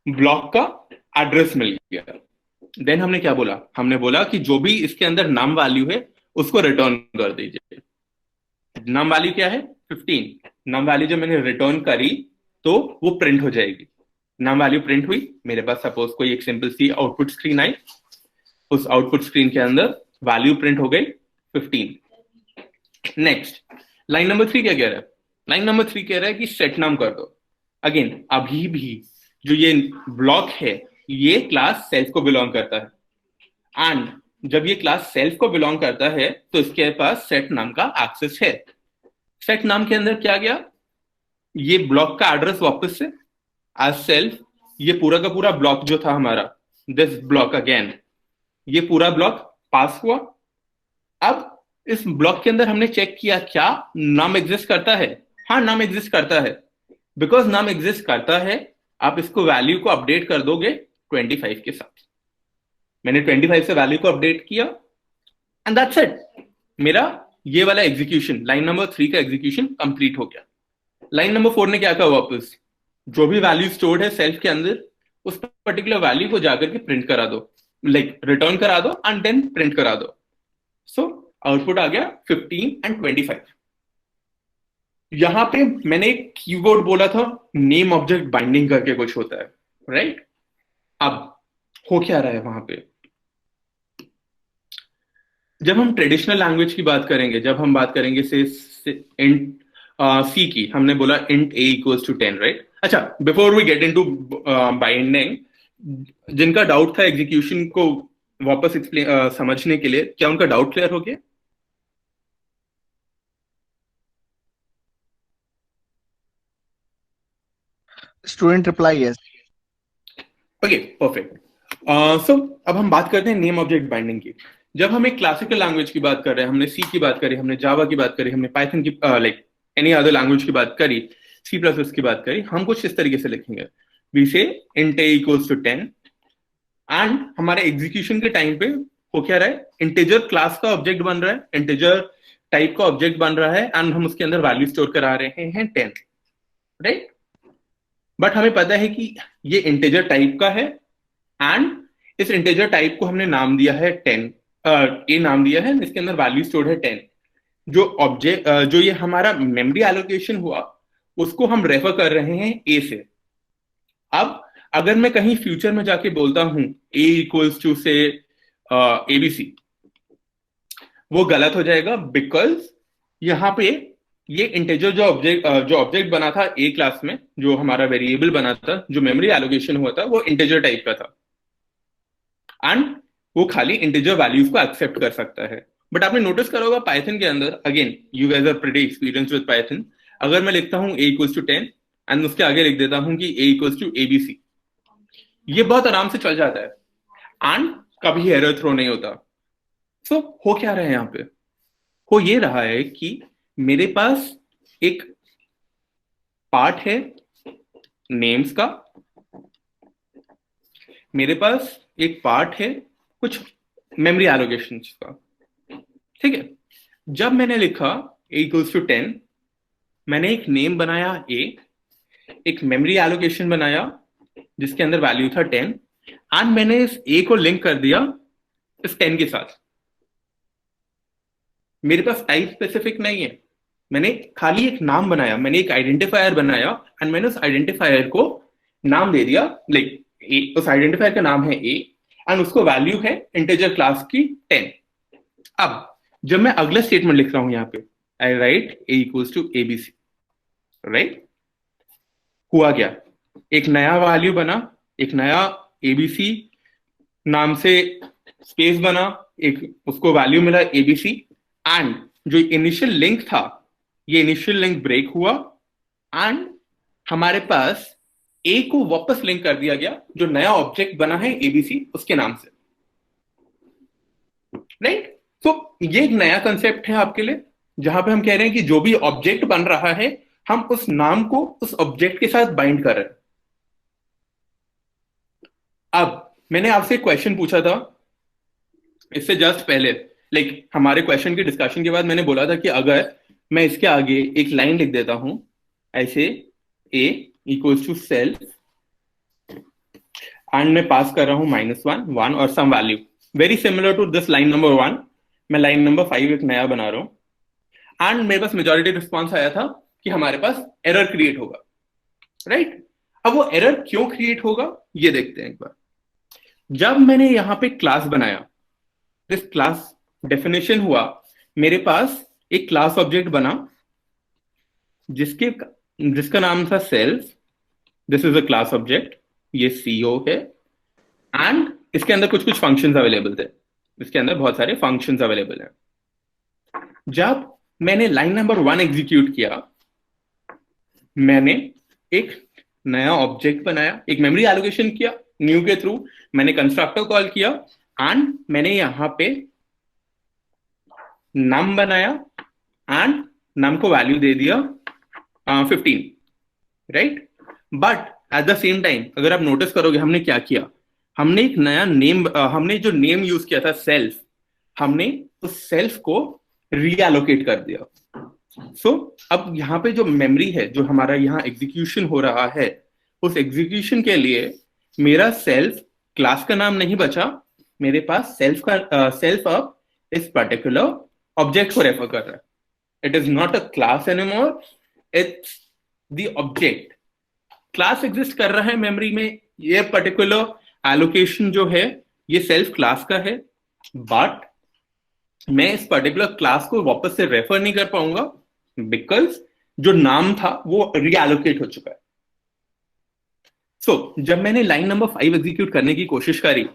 ब्लॉक का एड्रेस मिल गया। देन हमने क्या बोला, हमने बोला कि जो भी इसके अंदर नाम वैल्यू है उसको रिटर्न कर दीजिए। नाम वैल्यू क्या है, 15। नाम वैल्यू जब मैंने रिटर्न करी तो वो प्रिंट हो जाएगी। नाम वैल्यू प्रिंट हुई, मेरे पास सपोज कोई एक simple C output screen I, उस आउटपुट स्क्रीन के अंदर वैल्यू प्रिंट हो गई 15। नेक्स्ट लाइन नंबर 3 क्या कह रहा है, लाइन नंबर 3 कह रहा है कि सेट नाम कर दो। अगेन अभी भी जो ये ब्लॉक है ये क्लास सेल्फ को बिलोंग करता है, एंड जब ये क्लास सेल्फ को बिलोंग करता है तो इसके पास सेट नाम का एक्सेस है। सेट नाम के अंदर क्या गया, ये ब्लॉक का एड्रेस वापस से एज सेल्फ, ये पूरा का पूरा ब्लॉक जो था हमारा, दिस ब्लॉक अगेन, ये पूरा ब्लॉक पास हुआ। अब इस ब्लॉक के अंदर हमने चेक किया क्या नाम एग्जिस्ट करता है, हाँ नाम एग्जिस्ट करता है। बिकॉज नाम एग्जिस्ट करता है, आप इसको वैल्यू को अपडेट कर दोगे 25 के साथ। मैंने 25 से वैल्यू को अपडेट किया एंड दैट्स इट। मेरा ये वाला एग्जीक्यूशन, लाइन नंबर 3 का एग्जीक्यूशन कंप्लीट हो गया। लाइन नंबर 4 ने क्या कहा, वापस जो भी वैल्यू स्टोर्ड है सेल्फ के अंदर उस पर्टिकुलर वैल्यू को जाकर के प्रिंट करा दो, लाइक रिटर्न करा दो एंड देन प्रिंट करा दो। सो आउटपुट आ गया 15 एंड 25। यहां पे मैंने एक कीवर्ड बोला था, नेम ऑब्जेक्ट बाइंडिंग करके कुछ होता है, राइट। अब हो क्या रहा है वहां पे, जब हम ट्रेडिशनल लैंग्वेज की बात करेंगे, जब हम बात करेंगे से इंट सी की, हमने बोला int a equals to 10, right. अच्छा, before we get into binding, जिनका डाउट था एग्जीक्यूशन को वापस समझने के लिए, क्या उनका डाउट क्लियर हो गया? Student reply yes. Okay perfect. So अब हम बात करते हैं नेम ऑब्जेक्ट बाइंडिंग की। जब हम एक क्लासिकल लैंग्वेज की बात कर रहे हैं, हमने सी की बात करी, हमने जावा की बात करी, हमने पाइथन की लाइक एनी अदर लैंग्वेज की बात करी, सी प्लस प्लस की बात करें, हम कुछ इस तरीके से लिखेंगे, वी से int a equals to 10 and हमारे एग्जीक्यूशन के टाइम पे हो क्या रहा है, इंटीजर क्लास का ऑब्जेक्ट बन रहा है, इंटीजर टाइप का ऑब्जेक्ट बन रहा है एंड हम उसके अंदर वैल्यू स्टोर करा रहे हैं 10, राइट। बट हमें पता है कि ये इंटीजर टाइप का है एंड इस इंटीजर टाइप को हमने नाम दिया है 10, ए नाम दिया है, इसके अंदर वैल्यू स्टोर है 10। जो ऑब्जेक्ट जो ये हमारा मेमोरी एलोकेशन हुआ उसको हम रेफर कर रहे हैं ए से। अब अगर मैं कहीं फ्यूचर में जाके बोलता हूं ए इक्वल्स टू से एबीसी, वो गलत हो जाएगा, बिकॉज यहां पे ये इंटीजर जो ऑब्जेक्ट बना था ए क्लास में, जो हमारा वेरिएबल बना था, जो मेमोरी एलोकेशन हुआ था, वो इंटीजर टाइप का था एंड वो खाली इंटीजर वैल्यूज को एक्सेप्ट कर सकता है। बट आपने नोटिस करा होगा पाइथन के अंदर, again you guys are pretty experience with Python, अगर मैं लिखता हूं ए इक्वल्स टू 10 एंड उसके आगे लिख देता हूं कि ए इक्वल्स टू एबीसी, ये बहुत आराम से चल जाता है एंड कभी एरर थ्रो नहीं होता। सो हो क्या रहा है यहाँ पे, हो ये रहा है कि मेरे पास एक पार्ट है नेम्स का, मेरे पास एक पार्ट है कुछ मेमोरी एलोकेशन का, ठीक है। जब मैंने लिखा a इक्वल्स टू 10, मैंने एक नेम बनाया a, एक मेमोरी एलोकेशन बनाया जिसके अंदर वैल्यू था 10 एंड मैंने इस a को लिंक कर दिया इस 10 के साथ। मेरे पास टाइप स्पेसिफिक नहीं है, मैंने खाली एक नाम बनाया, मैंने एक आइडेंटिफायर बनाया एंड मैंने उस आइडेंटिफायर को नाम दे दिया, लाइक उस आइडेंटिफायर का नाम है a एंड उसको वैल्यू है इंटीजर क्लास की 10। अब जब मैं अगला स्टेटमेंट लिख रहा हूं यहाँ पे, I write a equals to ABC, right. हुआ क्या, एक नया वैल्यू बना, एक नया एबीसी नाम से स्पेस बना, एक उसको वैल्यू मिला एबीसी एंड जो इनिशियल लिंक था, ये इनिशियल लिंक ब्रेक हुआ एंड हमारे पास ए को वापस लिंक कर दिया गया, जो नया ऑब्जेक्ट बना है एबीसी उसके नाम से, राइट। तो ये एक नया कंसेप्ट है आपके लिए, जहां पे हम कह रहे हैं कि जो भी ऑब्जेक्ट बन रहा है हम उस नाम को उस ऑब्जेक्ट के साथ बाइंड कर रहे हैं। अब मैंने आपसे एक क्वेश्चन पूछा था इससे जस्ट पहले, लाइक हमारे क्वेश्चन के डिस्कशन के बाद मैंने बोला था कि अगर मैं इसके आगे एक लाइन लिख देता हूं ऐसे, a equals to self and मैं पास कर रहा हूं -1 और some value very similar to this line number 1, मैं लाइन नंबर 5 एक नया बना रहा हूं एंड मेरे पास मेजॉरिटी रिस्पॉन्स आया था कि हमारे पास एरर क्रिएट होगा, राइट। अब वो एरर क्यों क्रिएट होगा ये देखते हैं एक बार। जब मैंने यहां पे क्लास बनाया, दिस क्लास डेफिनेशन हुआ, मेरे पास एक क्लास ऑब्जेक्ट बना जिसका नाम था self, this is a class object, ये सीओ है एंड इसके अंदर कुछ फंक्शंस अवेलेबल थे, इसके अंदर बहुत सारे फंक्शंस अवेलेबल हैं। जब मैंने लाइन नंबर 1 एग्जीक्यूट किया, मैंने एक नया ऑब्जेक्ट बनाया, एक मेमोरी एलोकेशन किया न्यू के थ्रू, मैंने कंस्ट्रक्टर कॉल किया एंड मैंने यहां पे नम बनाया एंड नम को वैल्यू दे दिया 15, right. But at the same time अगर आप नोटिस करोगे हमने क्या किया, हमने एक नया नेम, हमने जो नेम यूज किया था सेल्फ, हमने उस सेल्फ को रीएलोकेट कर दिया। सो अब यहाँ पे जो मेमोरी है, जो हमारा यहाँ एग्जीक्यूशन हो रहा है, उस एग्जीक्यूशन के लिए मेरा सेल्फ क्लास का नाम नहीं बचा, मेरे पास सेल्फ अब इस पर्टिकुलर ऑब्जेक्ट को रेफर कर रहा है। It is not a class anymore, it's the object. Class exist कर रहा है मेमोरी में, ये पर्टिकुलर एलोकेशन जो है ये सेल्फ क्लास का है, बट मैं इस पर्टिकुलर क्लास को वापस से रेफर नहीं कर पाऊंगा बिकॉज जो नाम था वो रीएलोकेट हो चुका है। सो जब मैंने लाइन नंबर 5 एग्जीक्यूट करने की कोशिश करी,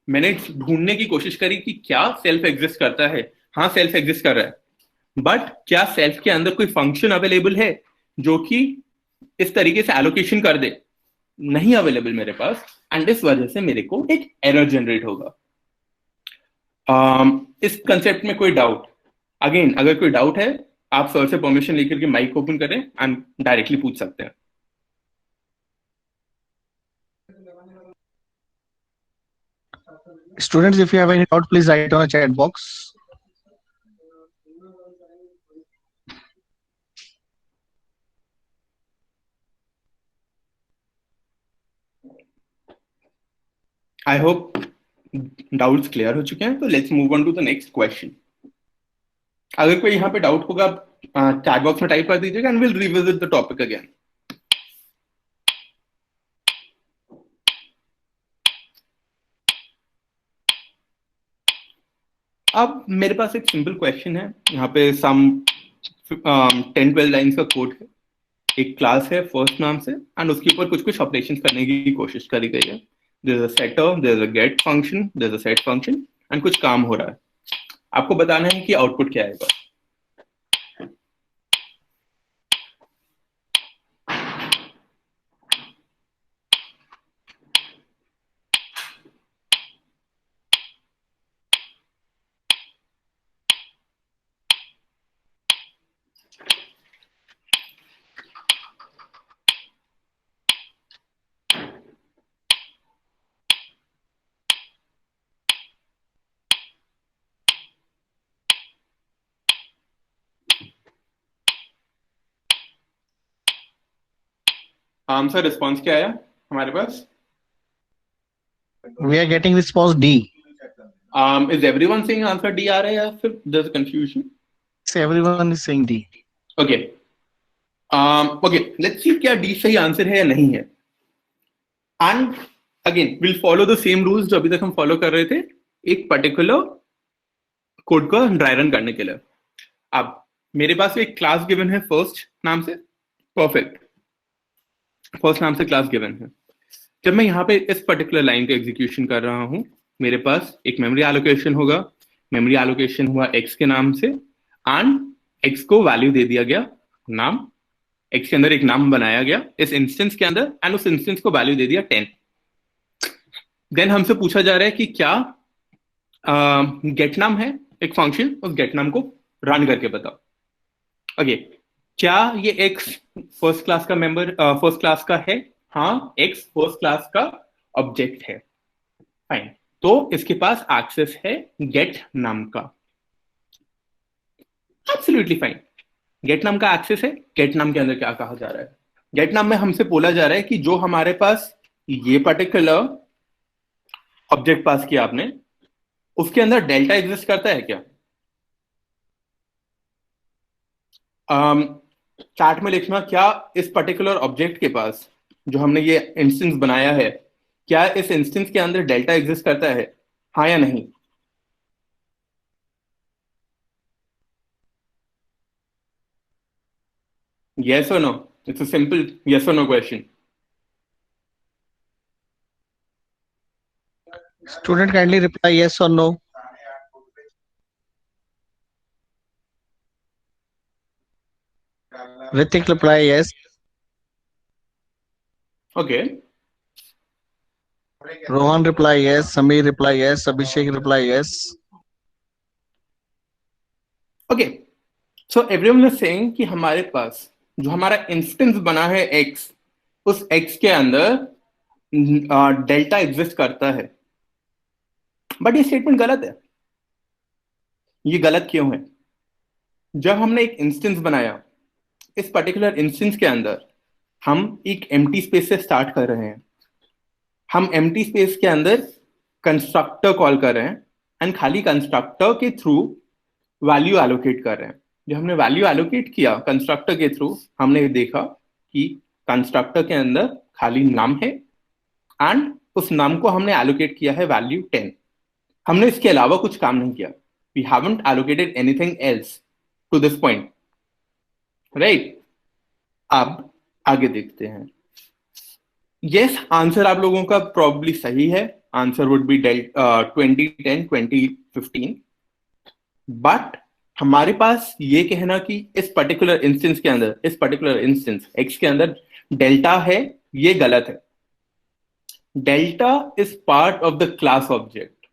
मैंने ढूंढने की कोशिश करी कि क्या सेल्फ एग्जिस्ट करता है। हाँ, सेल्फ एग्जिस्ट कर रहा है, बट क्या सेल्फ के अंदर कोई फंक्शन अवेलेबल है जो कि इस तरीके से एलोकेशन कर दे? नहीं अवेलेबल मेरे पास, एंड इस वजह से मेरे को एक एरर जनरेट होगा। इस कंसेप्ट में कोई डाउट? अगेन अगर कोई डाउट है आप सर से परमिशन लेकर के माइक ओपन करें एंड डायरेक्टली पूछ सकते हैं. Students, if you have any doubt, please write on a chat box. I hope doubts clear हो चुके हैं. तो let's move on to the next question. अगर कोई यहाँ पे डाउट होगा चैट बॉक्स में टाइप कर दीजिएगा and will revisit the topic again. अब मेरे पास एक सिंपल क्वेश्चन है. यहाँ पे सम 10-12 लाइन्स का कोड है. एक क्लास है फर्स्ट नाम से एंड उसके ऊपर कुछ कुछ ऑपरेशंस करने की कोशिश करी गई है. There is a setter, there is a get function, there is a set function and कुछ काम हो रहा है. आपको बताना है कि आउटपुट क्या आएगा. आंसर रिस्पॉन्स क्या आया हमारे पास? We are getting response D. Is everyone saying answer D आ रहा है या फिर there's a confusion? So everyone is saying D. Okay. Okay, let's see क्या डी सही आंसर है या नहीं है. And again, we'll follow the same rules जो अभी तक हम फॉलो कर रहे थे एक पर्टिकुलर कोड को ड्राई रन करने के लिए. अब मेरे पास एक क्लास गिवन है फर्स्ट नाम से. परफेक्ट. फर्स्ट नाम से क्लास गिवन है. जब मैं यहाँ पे इस पर्टिकुलर लाइन का एग्जीक्यूशन कर रहा हूँ मेरे पास एक मेमोरी एलोकेशन होगा. मेमोरी एलोकेशन हुआ एक्स के नाम से एंड एक्स को वैल्यू दे दिया गया नाम. एक्स के अंदर एक नाम बनाया गया इस इंस्टेंस के अंदर एंड उस इंस्टेंस को वैल्यू दे दिया 10. देन हमसे पूछा जा रहा है कि क्या गेट नाम है एक फंक्शन, उस गेट नाम को रन करके बताओ. ओके, क्या ये एक्स फर्स्ट क्लास का मेंबर फर्स्ट क्लास का है? हाँ, एक्स फर्स्ट क्लास का ऑब्जेक्ट है. फाइन. तो इसके पास एक्सेस है गेट नाम का. Absolutely fine. गेट नाम का एक्सेस है. गेट नाम के अंदर क्या कहा जा रहा है? गेट नाम में हमसे बोला जा रहा है कि जो हमारे पास ये पर्टिकुलर ऑब्जेक्ट पास किया आपने उसके अंदर डेल्टा एग्जिस्ट करता है क्या? चैट में लिखना क्या इस पर्टिकुलर ऑब्जेक्ट के पास जो हमने ये इंस्टेंस बनाया है क्या इस इंस्टेंस के अंदर डेल्टा एग्जिस्ट करता है, हाँ या नहीं? Yes or no? It's a simple yes or no question. Student, kindly reply yes or no. Ritik reply yes. Okay. Rohan reply yes. Samir reply yes. Abhishek reply yes. Okay. So everyone is saying कि हमारे पास जो हमारा instance बना है x, उस x के अंदर delta exist करता है. बट ये स्टेटमेंट गलत है. ये गलत क्यों है? जब हमने एक इंस्टेंस बनाया इस पर्टिकुलर इंस्टेंस के अंदर हम एक एम्प्टी स्पेस से स्टार्ट कर रहे हैं. हम एम्प्टी स्पेस के अंदर कंस्ट्रक्टर कॉल कर रहे हैं एंड खाली कंस्ट्रक्टर के थ्रू वैल्यू एलोकेट कर रहे हैं. जब हमने वैल्यू एलोकेट किया कंस्ट्रक्टर के थ्रू हमने देखा कि कंस्ट्रक्टर के अंदर खाली नाम है एंड उस नाम को हमने एलोकेट किया है वैल्यू 10. हमने इसके अलावा कुछ काम नहीं किया. We haven't allocated anything else to this point, right? अब आगे देखते हैं. यस, आंसर आप लोगों का प्रॉब्ली सही है. Answer would be 2010 2015. बट हमारे पास ये कहना कि इस पर्टिकुलर इंस्टेंस के अंदर इस पर्टिकुलर इंस्टेंस एक्स के अंदर डेल्टा है, ये गलत है. Delta is part of the class object.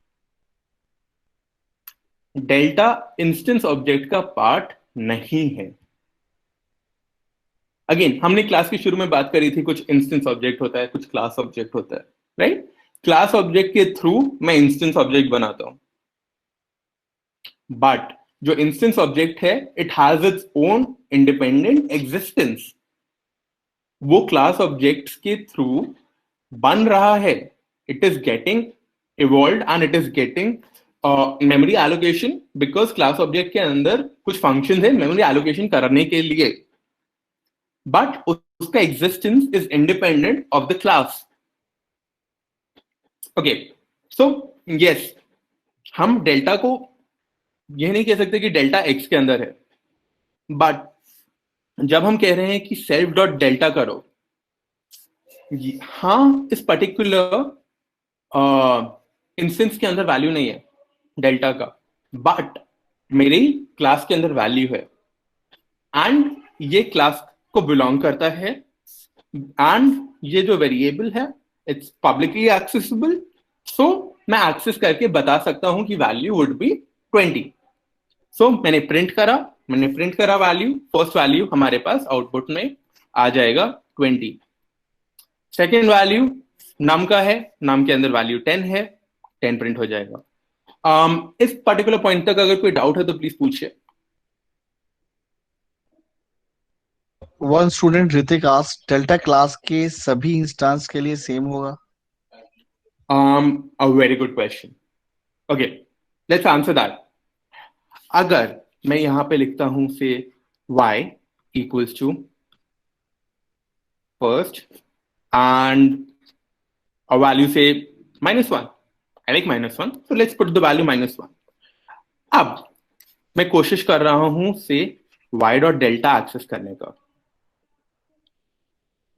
Delta instance object का पार्ट नहीं है। अगेन हमने क्लास के शुरू में बात करी थी, कुछ इंस्टेंस ऑब्जेक्ट होता है, कुछ क्लास ऑब्जेक्ट होता है, राइट? क्लास ऑब्जेक्ट के थ्रू मैं इंस्टेंस ऑब्जेक्ट बनाता हूं, बट जो इंस्टेंस ऑब्जेक्ट है it has its own independent existence. वो क्लास ऑब्जेक्ट्स के थ्रू बन रहा है, it is getting evolve and it is getting memory allocation, because class object के अंदर कुछ फंक्शन है मेमोरी एलोकेशन करने के लिए, बट उसका existence is independent of the class. Okay, so yes, हम डेल्टा को यह नहीं कह सकते कि डेल्टा एक्स के अंदर है, बट जब हम कह रहे हैं कि सेल्फ डॉट डेल्टा करो, हाँ इस पर्टिकुलर इंस्टेंस के अंदर वैल्यू नहीं है डेल्टा का, बट मेरी क्लास के अंदर वैल्यू है एंड ये क्लास को बिलोंग करता है, एंड ये जो वेरिएबल है इट्स पब्लिकली एक्सेसिबल, सो मैं एक्सेस करके बता सकता हूं कि वैल्यू वुड बी 20। सो मैंने प्रिंट करा वैल्यू, फर्स्ट वैल्यू हमारे पास आउटपुट में आ जाएगा 20। सेकेंड वैल्यू नम का है, नम के अंदर वैल्यू 10 है, 10 प्रिंट हो जाएगा। इस पर्टिकुलर पॉइंट तक अगर कोई डाउट है तो प्लीज पूछिए। One student Hrithik asked, delta class के सभी इंस्टेंस के लिए सेम होगा? A very good question. Okay, let's answer that. अगर मैं यहां पे लिखता हूं से y equals to first and a value say -1. I like -1, so let's put the value -1. अब मैं कोशिश कर रहा हूं से y डॉट डेल्टा एक्सेस करने का,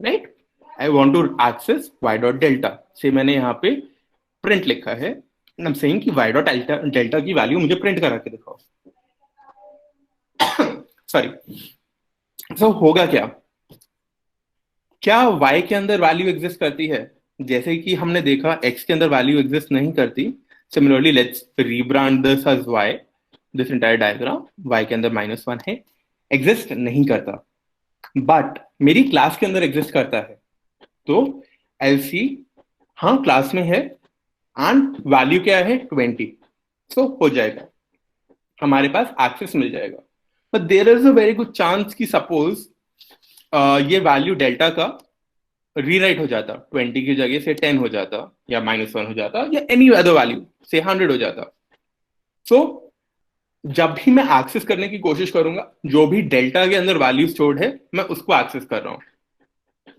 right? I want to access y dot delta से मैंने यहाँ पे प्रिंट लिखा है, आई एम सेइंग कि y डॉट डेल्टा की वैल्यू मुझे प्रिंट करा के दिखाओ। सॉरी, सो होगा क्या y के अंदर वैल्यू एग्जिस्ट करती है? जैसे कि हमने देखा x के अंदर वैल्यू एग्जिस्ट नहीं करती। Similarly let's rebrand this as y, this entire diagram, y के अंदर -1 है, एग्जिस्ट नहीं करता, बट मेरी क्लास के अंदर एग्जिस्ट करता है, तो LC हाँ क्लास में है एंड वैल्यू क्या है 20, सो हो जाएगा, हमारे पास एक्सेस मिल जाएगा। But there is a very good chance कि सपोज ये वैल्यू डेल्टा का रीराइट हो जाता, 20 की जगह से 10 हो जाता या -1 हो जाता या एनी अदर वैल्यू से 100 हो जाता। सो जब भी मैं एक्सेस करने की कोशिश करूंगा, जो भी डेल्टा के अंदर वैल्यू स्टोर्ड है मैं उसको एक्सेस कर रहा हूं।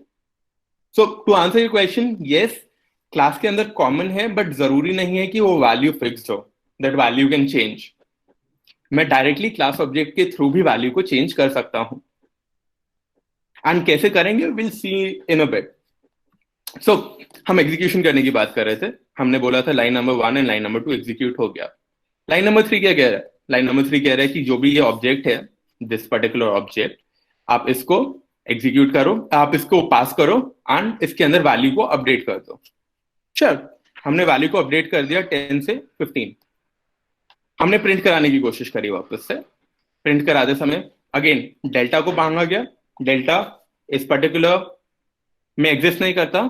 So to answer your question, yes class के अंदर कॉमन है, बट जरूरी नहीं है कि वो वैल्यू फिक्स्ड हो, दैट वैल्यू कैन चेंज। मैं डायरेक्टली क्लास ऑब्जेक्ट के थ्रू भी वैल्यू को चेंज कर सकता हूं, एंड कैसे करेंगे will see in a bit. सो हम एग्जीक्यूशन करने की बात कर रहे थे, हमने बोला था line number 1 and line number 2 execute हो गया। लाइन नंबर 3 क्या कह रहा है? लाइन नंबर 3 कह रहा है कि जो भी ये ऑब्जेक्ट है, दिस पर्टिकुलर ऑब्जेक्ट, आप इसको एग्जीक्यूट करो, आप इसको पास करो एंड इसके अंदर वैल्यू को अपडेट कर दो। चल, हमने वैल्यू को अपडेट कर दिया 10 से 15। हमने प्रिंट कराने की कोशिश करी, वापस से प्रिंट कराते समय अगेन डेल्टा को मांगा गया, डेल्टा इस पर्टिकुलर में एग्जिस्ट नहीं करता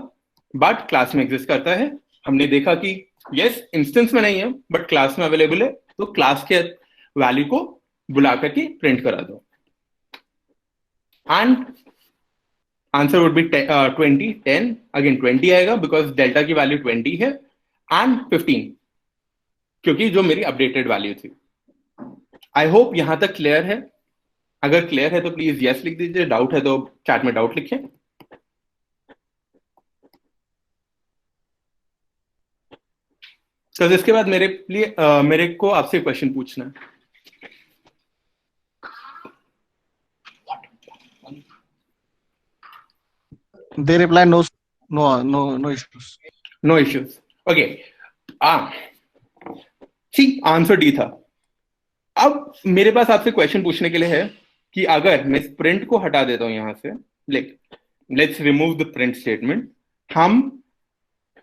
बट क्लास में एग्जिस्ट करता है। हमने देखा कि यस इंस्टेंस में नहीं है बट क्लास में अवेलेबल है, तो क्लास के वैल्यू को बुला करके प्रिंट करा दो, and answer would be 20, 10 again 20 आएगा बिकॉज डेल्टा की वैल्यू 20 है, एंड 15 क्योंकि जो मेरी अपडेटेड वैल्यू थी। आई होप यहां तक क्लियर है। अगर क्लियर है तो प्लीज यस लिख दीजिए, डाउट है तो चैट में डाउट लिखें। तो इसके बाद मेरे को आपसे क्वेश्चन पूछना है। They reply no issues. No issues, okay. See answer D था। अब मेरे पास आपसे क्वेश्चन पूछने के लिए है कि अगर मैं इस प्रिंट को हटा देता हूं यहां से, let's remove the print statement, हम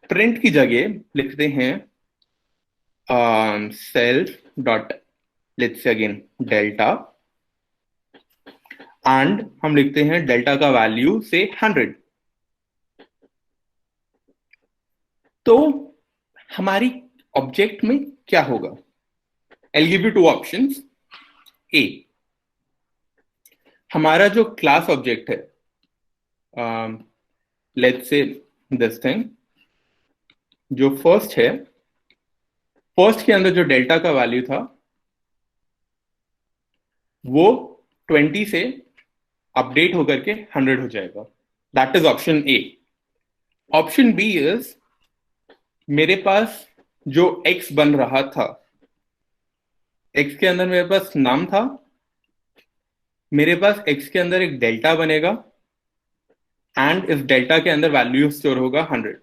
प्रिंट की जगह लिखते हैं self dot let's say again delta and हम लिखते हैं डेल्टा का वैल्यू से 100। तो हमारी ऑब्जेक्ट में क्या होगा? I give you two options. A, हमारा जो क्लास ऑब्जेक्ट है, लेट्स से दिस थिंग, जो फर्स्ट है, फर्स्ट के अंदर जो डेल्टा का वैल्यू था वो 20 से अपडेट होकर के 100 हो जाएगा। That is option A. Option B is, मेरे पास जो x बन रहा था, x के अंदर मेरे पास नाम था, मेरे पास x के अंदर एक डेल्टा बनेगा एंड इस डेल्टा के अंदर वैल्यू स्टोर होगा 100।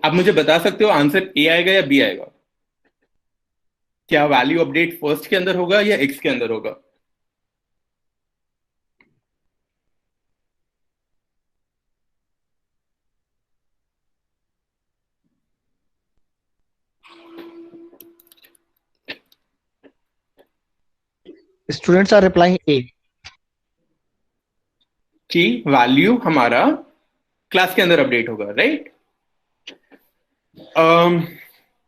आप मुझे बता सकते हो आंसर ए आएगा या बी आएगा? क्या वैल्यू अपडेट फर्स्ट के अंदर होगा या x के अंदर होगा? Students are replying A. कि वैल्यू हमारा क्लास के अंदर अपडेट होगा, right?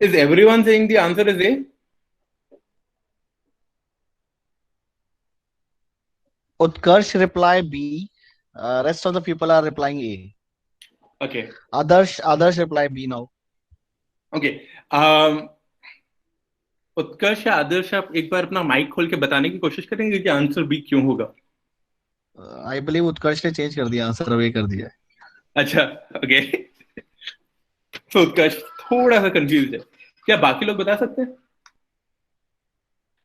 Is everyone saying the answer is a? Utkarsh reply B. Rest of the people are replying A. Okay. Others reply B now. Okay. उत्कर्ष या आदर्श, आप एक बार अपना mic खोल के बताने की कोशिश करेंगे कि आंसर बी क्यों होगा? आई बिलीव उत्कर्ष ने चेंज कर दिया आंसर, अवे कर दिया है। अच्छा, ओके। तो उत्कर्ष थोड़ा सा कंफ्यूज है, क्या बाकी लोग बता सकते हैं?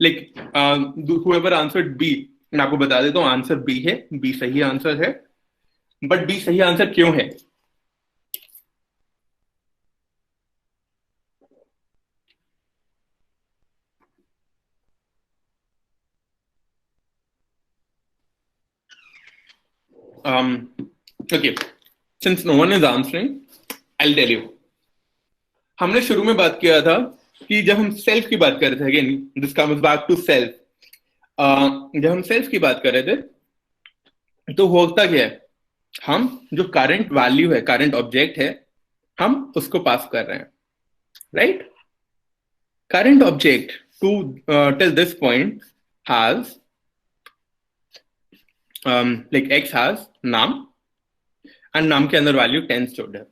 लाइक whoever answered बी, मैं आपको बता देता हूँ आंसर बी है, बी सही आंसर है। बट बी सही आंसर क्यों है? Okay, since no one is answering, I'll tell you. हमने शुरू में बात किया था कि जब हम सेल्फ की बात कर रहे थे, again this comes back to self, जब हम सेल्फ की बात कर रहे थे तो होता क्या है, हम जो करंट वैल्यू है, करंट ऑब्जेक्ट है, हम उसको पास कर रहे हैं, right? Current object to till this point has like x has नाम एंड नाम के अंदर वैल्यू 10 स्टोर्ड है,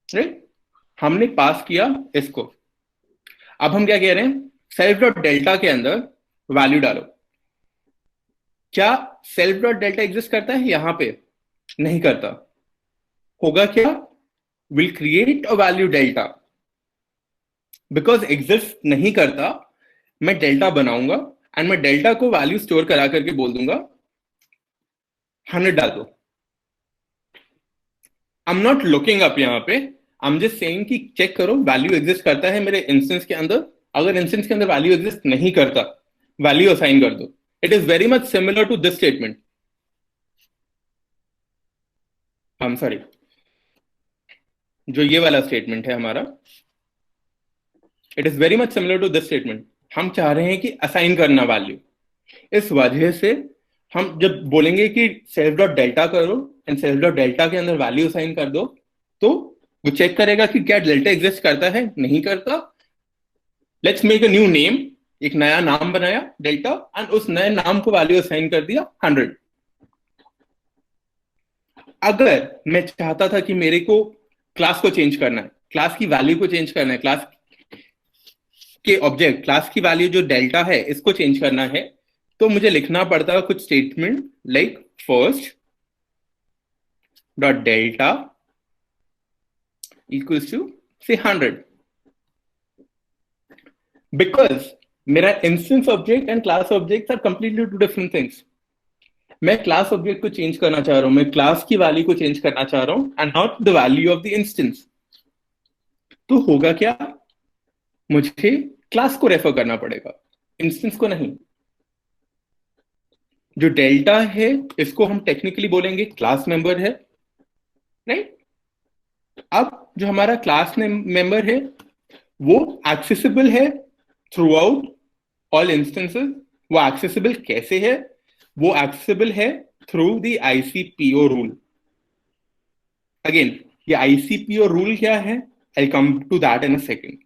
राइट? हमने पास किया इसको। अब हम क्या कह रहे हैं? सेल्फ डॉट डेल्टा के अंदर वैल्यू डालो। क्या सेल्फ डॉट डेल्टा एग्जिस्ट करता है यहां पे? नहीं करता। होगा क्या? Will create a value delta. Because exist नहीं करता, मैं डेल्टा बनाऊंगा एंड मैं डेल्टा को वैल्यू स्टोर करा करके बोल दूंगा 100 डाल दो। I am not looking up यहां पे, आई एम जस्ट सेइंग कि चेक करो वैल्यू एग्जिस्ट करता है मेरे इंस्टेंस के अंदर। अगर इंस्टेंस के अंदर वैल्यू एग्जिस्ट नहीं करता, वैल्यू असाइन कर दो। It is very much similar to this statement. I am sorry, जो ये वाला स्टेटमेंट है हमारा, it is very much similar to this statement. हम चाह रहे हैं कि असाइन करना वैल्यू। इस वजह से हम जब बोलेंगे कि सेल्फ डॉट डेल्टा करो एंड सेल्फ डॉट डेल्टा के अंदर वैल्यू असाइन कर दो, तो वो चेक करेगा कि क्या डेल्टा एग्जिस्ट करता है, नहीं करता। Let's make a new name, एक नया नाम बनाया डेल्टा एंड उस नए नाम को वैल्यू असाइन कर दिया 100। अगर मैं चाहता था कि मेरे को क्लास को चेंज करना है, क्लास की वैल्यू को चेंज करना है, क्लास के ऑब्जेक्ट, क्लास की वैल्यू जो डेल्टा है इसको चेंज करना है, तो मुझे लिखना पड़ता है कुछ statement like first dot delta equals to से 100। बिकॉज मेरा instance object and class object are completely two different things. मैं क्लास ऑब्जेक्ट को चेंज करना चाह रहा हूं, मैं क्लास की वैल्यू को चेंज करना चाह रहा हूं and not the value of the instance. तो होगा क्या? मुझे क्लास को रेफर करना पड़ेगा, इंस्टेंस को नहीं। जो डेल्टा है इसको हम टेक्निकली बोलेंगे क्लास मेंबर है, राइट? अब जो हमारा क्लास मेंबर है वो एक्सेसिबल है थ्रू आउट ऑल इंस्टेंसेस, वो एक्सेसिबल कैसे है? वो एक्सेसिबल है through the ICPO rule. Again, ये ICPO रूल क्या है? I come to that in a second.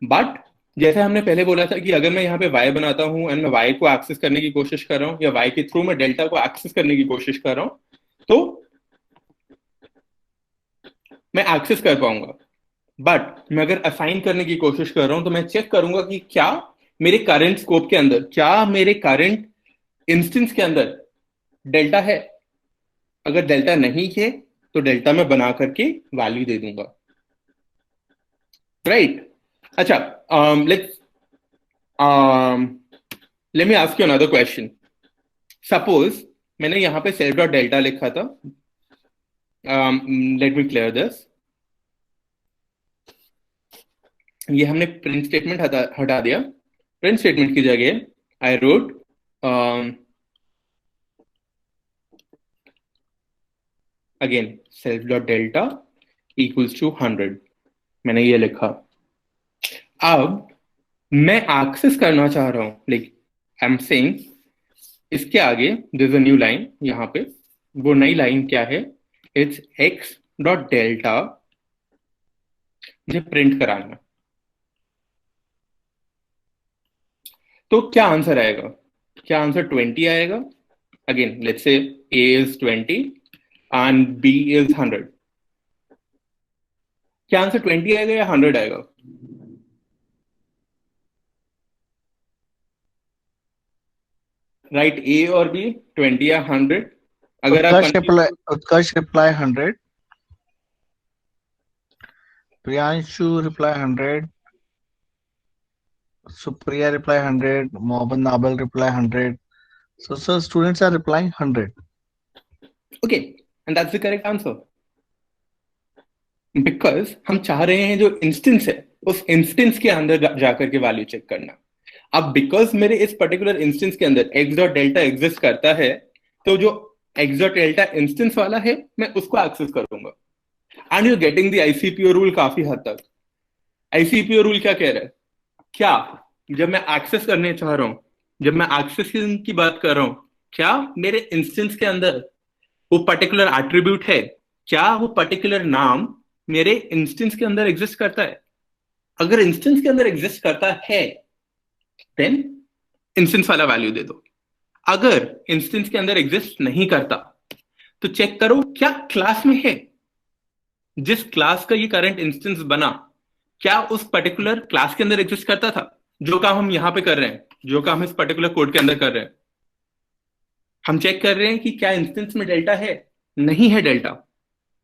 But जैसे हमने पहले बोला था कि अगर मैं यहाँ पे y बनाता हूँ एंड मैं y को एक्सेस करने की कोशिश कर रहा हूँ, या y के थ्रू मैं डेल्टा को एक्सेस करने की कोशिश कर रहा हूँ, तो मैं एक्सेस कर पाऊंगा. बट मैं अगर असाइन करने की कोशिश कर रहा हूं तो मैं चेक करूंगा कि क्या मेरे करंट स्कोप के अंदर, क्या मेरे करंट इंस्टेंस के अंदर डेल्टा है. अगर डेल्टा नहीं है तो डेल्टा में बना करके वैल्यू दे दूंगा. राइट? अच्छा, late me ask you another question. Suppose मैंने यहां पे सेल्फ डॉट डेल्टा लिखा था. Let me clear this. ये हमने प्रिंट स्टेटमेंट हटा दिया. प्रिंट स्टेटमेंट की जगह I wrote again self dot delta equals to 100. मैंने ये लिखा. अब मैं एक्सेस करना चाह रहा हूं, लाइक आई एम सेइंग इसके आगे there is a new line. यहां पे वो नई लाइन क्या है? It's x dot delta. मुझे प्रिंट कराना. तो क्या आंसर आएगा? क्या आंसर 20 आएगा? Again let's say a is 20 and b is 100. क्या आंसर 20 आएगा या 100 आएगा? राइट, a और b 20 या 100. अगर आप Utkarsh reply 100, Priyanshu reply 100, Supriya reply 100, Mohammed Nabil reply 100. So, sir, students are replying 100. Okay, and that's the correct answer. Because हम चाह रहे हैं जो इंस्टेंस है उस इंस्टेंस के अंदर जाकर के वैल्यू चेक करना. अब बिकॉज मेरे इस पर्टिकुलर इंस्टेंस के अंदर x डॉट डेल्टा एग्जिस्ट करता है, तो जो x डॉट डेल्टा इंस्टेंस वाला है मैं उसको एक्सेस करूंगा. And you getting the ICPO rule काफी हद तक. ICPO रूल क्या कह रहा है? क्या जब मैं एक्सेस करने चाह रहा हूं, जब मैं एक्सेस की बात कर रहा हूं, क्या मेरे इंस्टेंस के अंदर वो पर्टिकुलर एट्रीब्यूट है? क्या वो पर्टिकुलर नाम मेरे इंस्टेंस के अंदर एग्जिस्ट करता है? अगर इंस्टेंस के अंदर एग्जिस्ट करता है देन इंस्टेंस वाला वैल्यू दे दो. अगर इंस्टेंस के अंदर एग्जिस्ट नहीं करता तो चेक करो क्या क्लास में है. जिस क्लास का ये करंट इंस्टेंस बना, क्या उस पर्टिकुलर क्लास के अंदर एग्जिस्ट करता था? जो काम हम यहां पे कर रहे हैं, जो काम इस पर्टिकुलर कोड के अंदर कर रहे हैं, हम चेक कर रहे हैं कि क्या इंस्टेंस में डेल्टा है? नहीं है डेल्टा.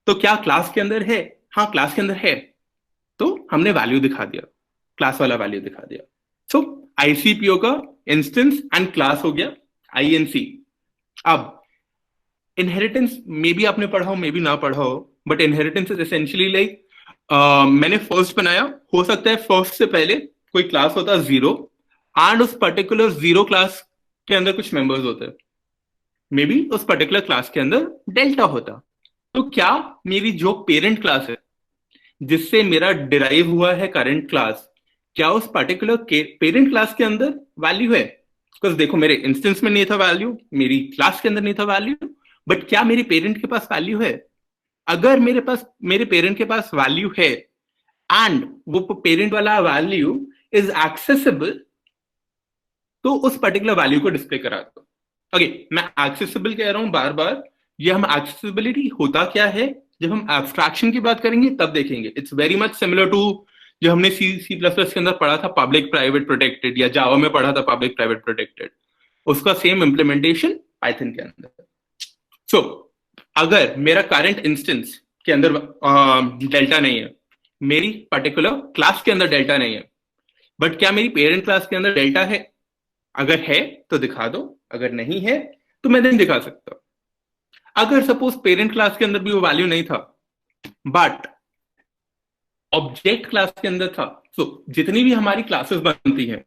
तो क्या क्लास के अंदर है? हाँ, क्लास के अंदर है. तो हमने वैल्यू दिखा दिया, क्लास वाला वैल्यू दिखा दिया. सो ICPO का इंस्टेंस एंड क्लास हो गया INC. अब इनहेरिटेंस मे बी आपने पढ़ा हो, मे बी ना पढ़ा हो, but inheritance is essentially like मैंने फर्स्ट बनाया, हो सकता है फर्स्ट से पहले कोई क्लास होता 0 एंड उस पर्टिकुलर 0 क्लास के अंदर कुछ मेंबर्स होते हैं. मे बी उस पर्टिकुलर क्लास के अंदर डेल्टा होता. तो क्या मेरी जो पेरेंट क्लास है जिससे मेरा डिराइव हुआ है करंट क्लास, क्या उस पर्टिकुलर पेरेंट क्लास के अंदर वैल्यू है? बिकॉज देखो मेरे इंस्टेंस में नहीं था वैल्यू, मेरी क्लास के अंदर नहीं था वैल्यू, बट क्या मेरे पेरेंट के पास वैल्यू है? अगर मेरे पेरेंट के पास वैल्यू है एंड वो पेरेंट वाला वैल्यू इज एक्सेसिबल, तो उस पर्टिकुलर वैल्यू को डिस्प्ले करा दो. ओके, मैं एक्सेसिबल कह रहा हूं बार बार. ये हम एक्सेसिबिलिटी होता क्या है जब हम एब्स्ट्रैक्शन की बात करेंगे तब देखेंगे. It's very much similar to जो हमने C++ के अंदर पढ़ा था पब्लिक प्राइवेट प्रोटेक्टेड, या जावा में पढ़ा था पब्लिक प्राइवेट प्रोटेक्टेड. उसका सेम इंप्लीमेंटेशन पाइथन के अंदर. सो अगर मेरा करंट इंस्टेंस के अंदर डेल्टा नहीं है, मेरी पर्टिकुलर क्लास के अंदर डेल्टा नहीं है, बट क्या मेरी पेरेंट क्लास के अंदर डेल्टा है? अगर है तो दिखा दो, अगर नहीं है तो मैं नहीं दिखा सकता. अगर सपोज पेरेंट क्लास के अंदर भी वो वैल्यू नहीं था बट ऑब्जेक्ट क्लास के अंदर था, तो जितनी भी हमारी क्लासेस बनती हैं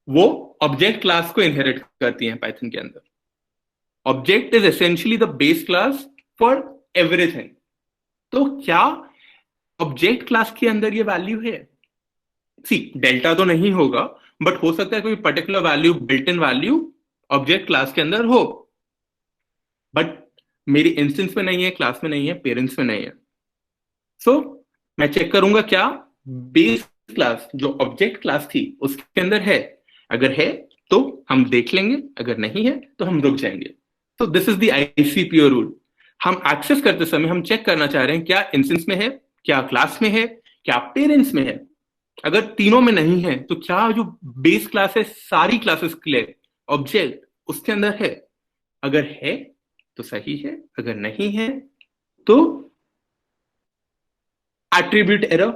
वो ऑब्जेक्ट क्लास को इनहेरिट करती हैं पाइथन के अंदर. Object is essentially the base class for everything. तो क्या ऑब्जेक्ट क्लास के अंदर ये वैल्यू है? सी डेल्टा तो नहीं होगा, बट हो सकता है कोई particular value, built in value object class के अंदर हो, बट मेरी इंस्टेंस में नहीं है, क्लास में नहीं है, पेरेंट्स में नहीं है। सो मैं चेक करूंगा क्या बेस क्लास जो ऑब्जेक्ट क्लास थी उसके अंदर है। अगर है तो हम देख लेंगे, अगर नहीं है तो हम रुक जाएंगे। तो दिस इज द आईसीपीओ रूल। हम एक्सेस करते समय हम चेक करना चाह रहे हैं क्या इंस्टेंस में है, क्या क्लास में है, क्या पेरेंट्स में है। अगर तीनों में नहीं है तो क्या जो बेस क्लास है सारी क्लासेस के लिए ऑब्जेक्ट उसके अंदर है। अगर है तो सही है, अगर नहीं है तो एट्रीब्यूट एरर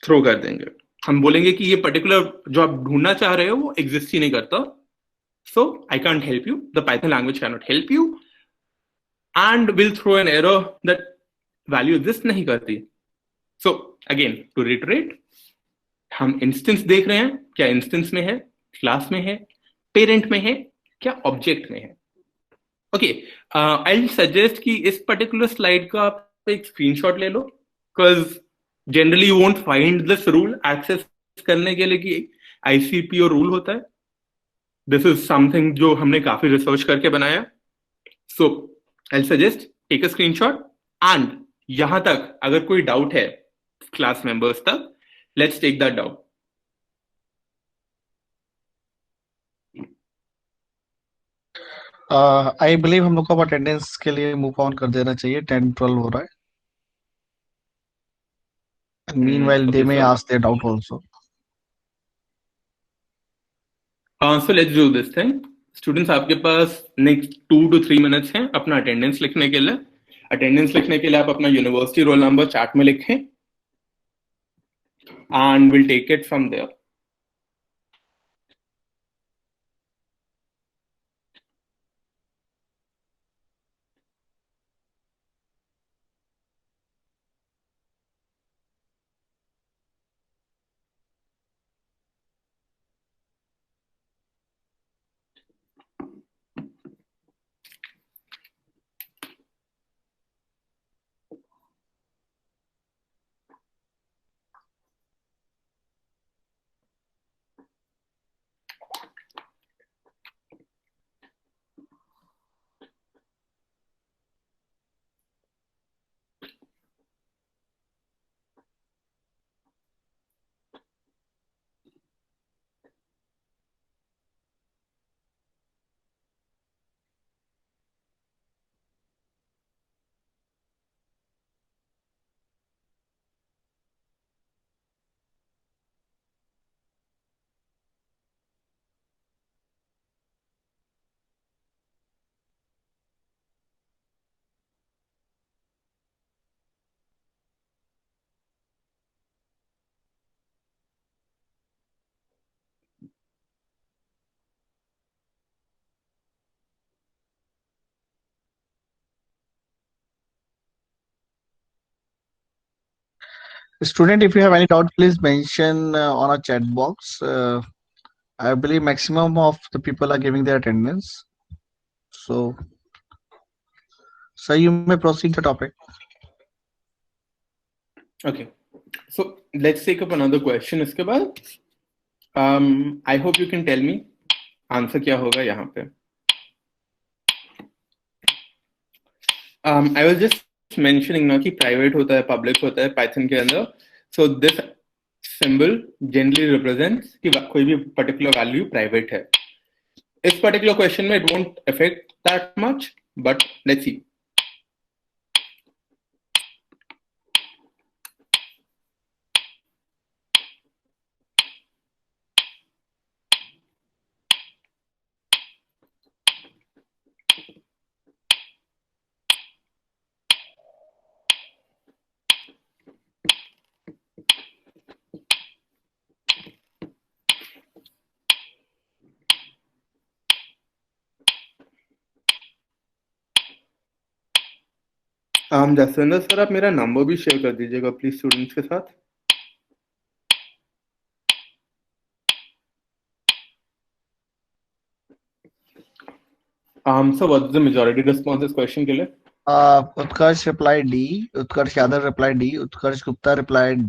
थ्रो कर देंगे। हम बोलेंगे कि ये पर्टिकुलर जो आप ढूंढना चाह रहे हो वो एग्जिस्ट ही नहीं करता, सो I can't help you, the Python language can not help you and will throw an error that value exist नहीं करती। सो अगेन टू रिटरेट, हम इंस्टेंस देख रहे हैं, क्या इंस्टेंस में है, क्लास में है, पेरेंट में है, क्या ऑब्जेक्ट में है। ओके, आई सजेस्ट कि इस पर्टिकुलर स्लाइड का आप एक स्क्रीनशॉट ले लो, because generally you won't find this rule access करने के लिए कि आईसीपीओ रूल होता है। दिस इज समथिंग जो हमने काफी रिसर्च करके बनाया। So I suggest take a screenshot and यहां तक अगर कोई डाउट है क्लास मेंबर्स तक, let's take that doubt. I believe हम लोग को अब अटेंडेंस के लिए मूव ऑन कर देना चाहिए, 10-12 हो रहा है। Meanwhile they Okay, may sir. Ask their doubt also. So let's do this thing. Students आपके पास नेक्स्ट 2 to 3 मिनट्स हैं अपना अटेंडेंस लिखने के लिए। अटेंडेंस लिखने के लिए आप अपना यूनिवर्सिटी रोल नंबर चैट में लिखें and will take it from there. Student, if you have any doubt, please mention on a chat box. I believe maximum of the people are giving their attendance. So, sir, you may proceed the topic. Okay, so let's take up another question इसके बाद। I hope you can tell me answer क्या होगा यहाँ पे। I was just mentioning ना कि private होता है, पब्लिक होता है पाइथन के अंदर। So this symbol generally represents कि कोई भी पर्टिकुलर वैल्यू प्राइवेट है। इस पर्टिकुलर क्वेश्चन में it won't affect that much, but let's see. Jasvinder sir, आप मेरा नंबर भी शेयर कर दीजिएगा प्लीज स्टूडेंट्स के साथ। So what is the majority response this question के लिए? Utkarsh replied D. Utkarsh Yadav replied D. Utkarsh Gupta replied.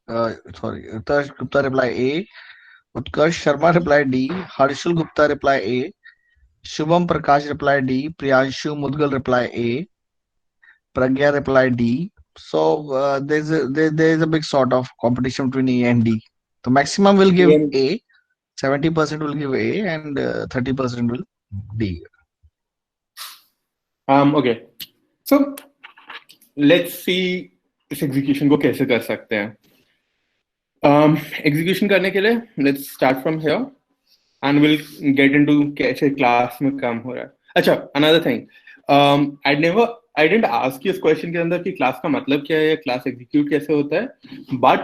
Utkarsh Gupta replied A. Utkarsh Sharma reply D. Harshul Gupta reply A. Shubham Prakash reply D. Priyanshu Mudgal reply A. Pragya reply D. So there is a big sort of competition between A and D. The maximum will give And A, 70% will give A, and 30% will D. okay, so let's see इस execution को कैसे कर सकते हैं. Execution करने के लिए let's start from here and will get into कैसे क्लास में काम हो रहा है. अच्छा, another thing, I didn't ask you इस क्वेश्चन के अंदर कि क्लास का मतलब क्या है, क्लास एग्जीक्यूट कैसे होता है, बट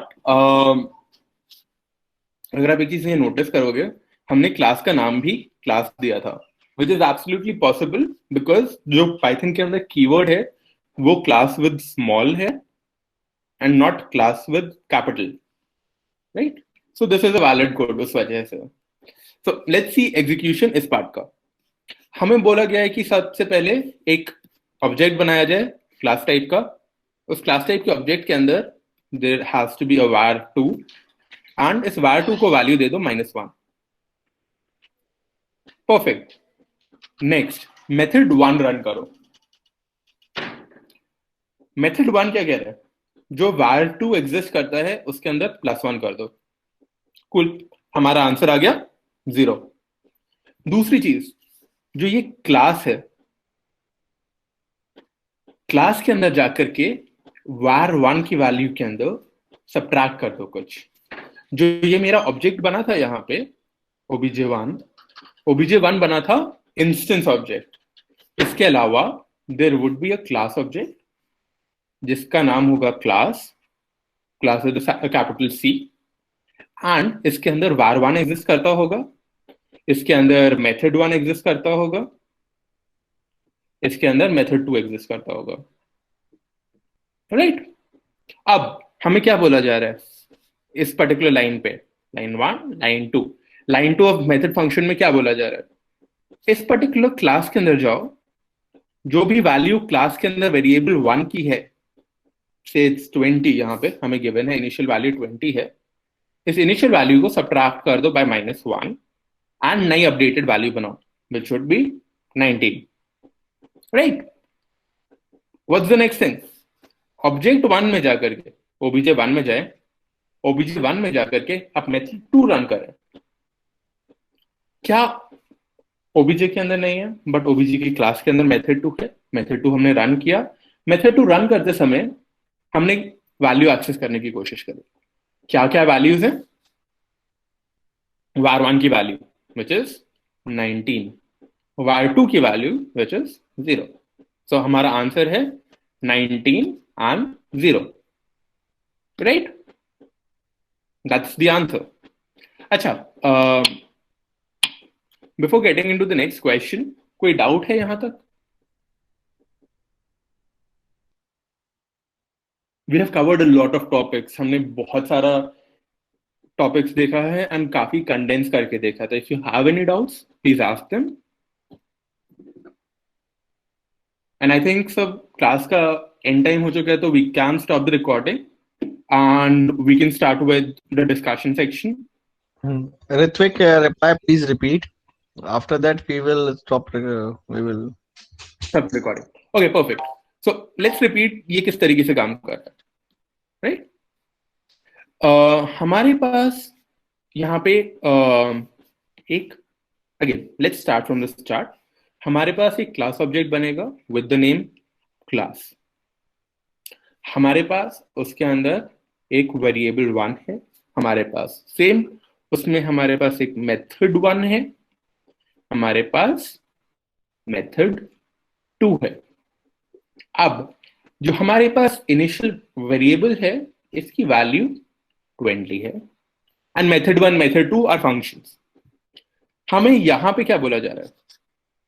अगर आप एक चीज ये नोटिस करोगे, हमने क्लास का नाम भी क्लास दिया था, विच इज एब्सोल्युटली पॉसिबल बिकॉज जो पाइथन के अंदर कीवर्ड है वो क्लास विद स्मॉल है and not class with capital, right? So this is a valid code उस वजह से. सो लेट्स सी एग्जीक्यूशन इस पार्ट का. हमें बोला गया है कि सबसे पहले एक ऑब्जेक्ट बनाया जाए क्लास टाइप का. उस क्लास टाइप के ऑब्जेक्ट के अंदर there has to be a var2 and इस var2 को वैल्यू दे दो -1. परफेक्ट. नेक्स्ट मेथड 1 रन करो. मेथड 1 क्या कह रहा है? जो var2 एग्जिस्ट करता है उसके अंदर +1 कर दो. कूल, हमारा आंसर आ गया 0. दूसरी चीज, जो ये क्लास है, क्लास के अंदर जाकर के var1 की वैल्यू के अंदर सब्ट्रैक्ट कर दो कुछ. जो ये मेरा ऑब्जेक्ट बना था यहाँ पे obj1 बना था इंस्टेंस ऑब्जेक्ट. इसके अलावा there would be a class object जिसका नाम होगा class with capital C, and इसके अंदर var1 एग्जिस्ट करता होगा, इसके अंदर मेथड 1 एग्जिस्ट करता होगा, इसके अंदर मेथड 2 एग्जिस्ट करता होगा, राइट? अब हमें क्या बोला जा रहा है इस पर्टिकुलर लाइन पे, line 1, line 2 of method function में क्या बोला जा रहा है? इस पर्टिकुलर क्लास के अंदर जाओ, जो भी वैल्यू क्लास के अंदर वेरिएबल 1 की है, से इट्स 20, यहाँ पे हमें गिवन है इनिशियल वैल्यू 20 है, इस इनिशियल वैल्यू को सब्ट्रैक्ट कर दो बाय -1 एंड नई अपडेटेड वैल्यू बनाओ which should be 19, right? What's the next thing? Object 1 में जाकर के obj1 में जाए, obj1 में जाकर के आप मेथड 2 रन करें. क्या obj के अंदर नहीं है, बट obj की क्लास के अंदर मेथड 2 है. मेथड 2 हमने रन किया. मेथड 2 रन करते समय हमने वैल्यू एक्सेस करने की कोशिश करी. क्या क्या वैल्यूज है? var1 की वैल्यू विच इज 19, var2 की वैल्यू विच इज 0. सो हमारा आंसर है 19 and 0, right? That's the answer. अच्छा, before getting into the next question, कोई डाउट है यहां तक? We have covered a lot of topics. हमने बहुत सारा टॉपिक्स देखा है एंड काफी कंडेंस करके देखा था. If you have any doubts, please ask them. And I think सब क्लास का एंड टाइम हो चुका है, तो we can stop the recording and we can start with the discussion section. Ritvik, reply, please repeat. After that, we will stop. We will stop recording. Okay, perfect. So let's repeat ये किस तरीके से काम कर रहा है, right? हमारे पास यहाँ पे एक, again let's start from the start. हमारे पास एक क्लास ऑब्जेक्ट बनेगा with the name क्लास. हमारे पास उसके अंदर एक वेरिएबल 1 है, हमारे पास सेम उसमें हमारे पास एक मेथड 1 है, हमारे पास मेथड 2 है. अब जो हमारे पास इनिशियल वेरिएबल है इसकी वैल्यू 20 है and method 1 method 2 are functions. हमें यहां पे क्या बोला जा रहा है?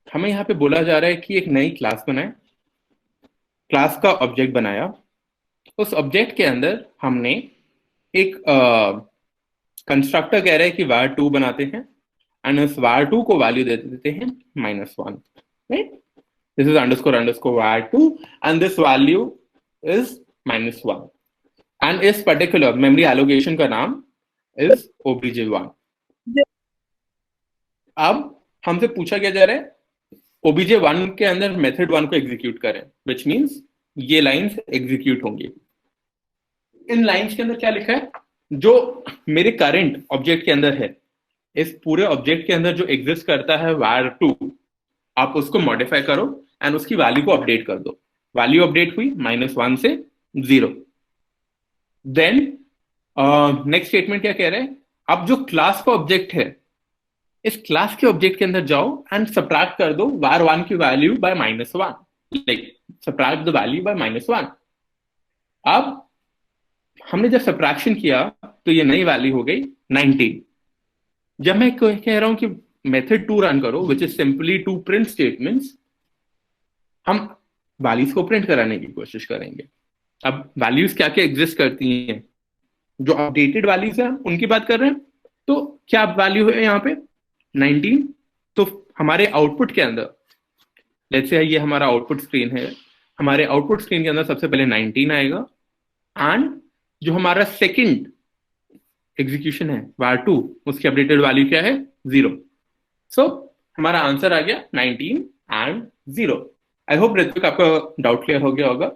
हमें यहाँ पे बोला जा रहा है कि एक नई क्लास बनाए, क्लास का ऑब्जेक्ट बनाया, उस ऑब्जेक्ट के अंदर हमने एक कंस्ट्रक्टर कह रहा है कि var2 बनाते हैं एंड उस var2 को वैल्यू दे देते हैं -1, right? This is __ var2 and this value is -1 and इस पर्टिकुलर मेमोरी एलोकेशन का नाम इज obj1. अब हमसे पूछा क्या जा रहा है, obj1 के अंदर मेथड 1 को एग्जीक्यूट करें, विच मीन्स ये लाइंस एग्जीक्यूट होंगी। इन लाइंस के अंदर क्या लिखा है, जो मेरे करंट ऑब्जेक्ट के अंदर है, इस पूरे ऑब्जेक्ट के अंदर जो एग्जिस्ट करता है var2, आप उसको मॉडिफाई करो एंड उसकी वैल्यू को अपडेट कर दो। वैल्यू अपडेट हुई -1 से 0। देन नेक्स्ट स्टेटमेंट क्या कह रहे हैं, अब जो क्लास का ऑब्जेक्ट है, इस क्लास के ऑब्जेक्ट के अंदर जाओ एंड सब्ट्रैक्ट कर दो var1 की value by -1, like subtract the value by -1। अब हमने जब सब्ट्रैक्शन किया तो ये नई वैल्यू हो गई 19। जब मैं कह रहा हूं कि मेथड 2 रन करो, which is simply to print statements, हम वैल्यूज को प्रिंट कराने की कोशिश करेंगे। अब वैल्यूज क्या क्या एग्जिस्ट करती हैं, जो अपडेटेड वैल्यूज है उनकी बात कर रहे हैं। तो क्या वैल्यू है यहाँ पे 19, तो हमारे आउटपुट के अंदर, लेट्स से ये हमारा आउटपुट स्क्रीन है, हमारे आउटपुट स्क्रीन के अंदर सबसे पहले 19 आएगा, एंड जो हमारा सेकंड एग्जीक्यूशन है var2, उसकी अपडेटेड वैल्यू क्या है 0। सो हमारा आंसर आ गया 19 एंड 0। आई होप ऋत्विक आपका डाउट क्लियर हो गया होगा।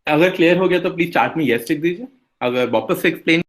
अगर क्लियर हो गया तो प्लीज चैट में यस लिख दीजिए। अगर वापस से एक्सप्लेन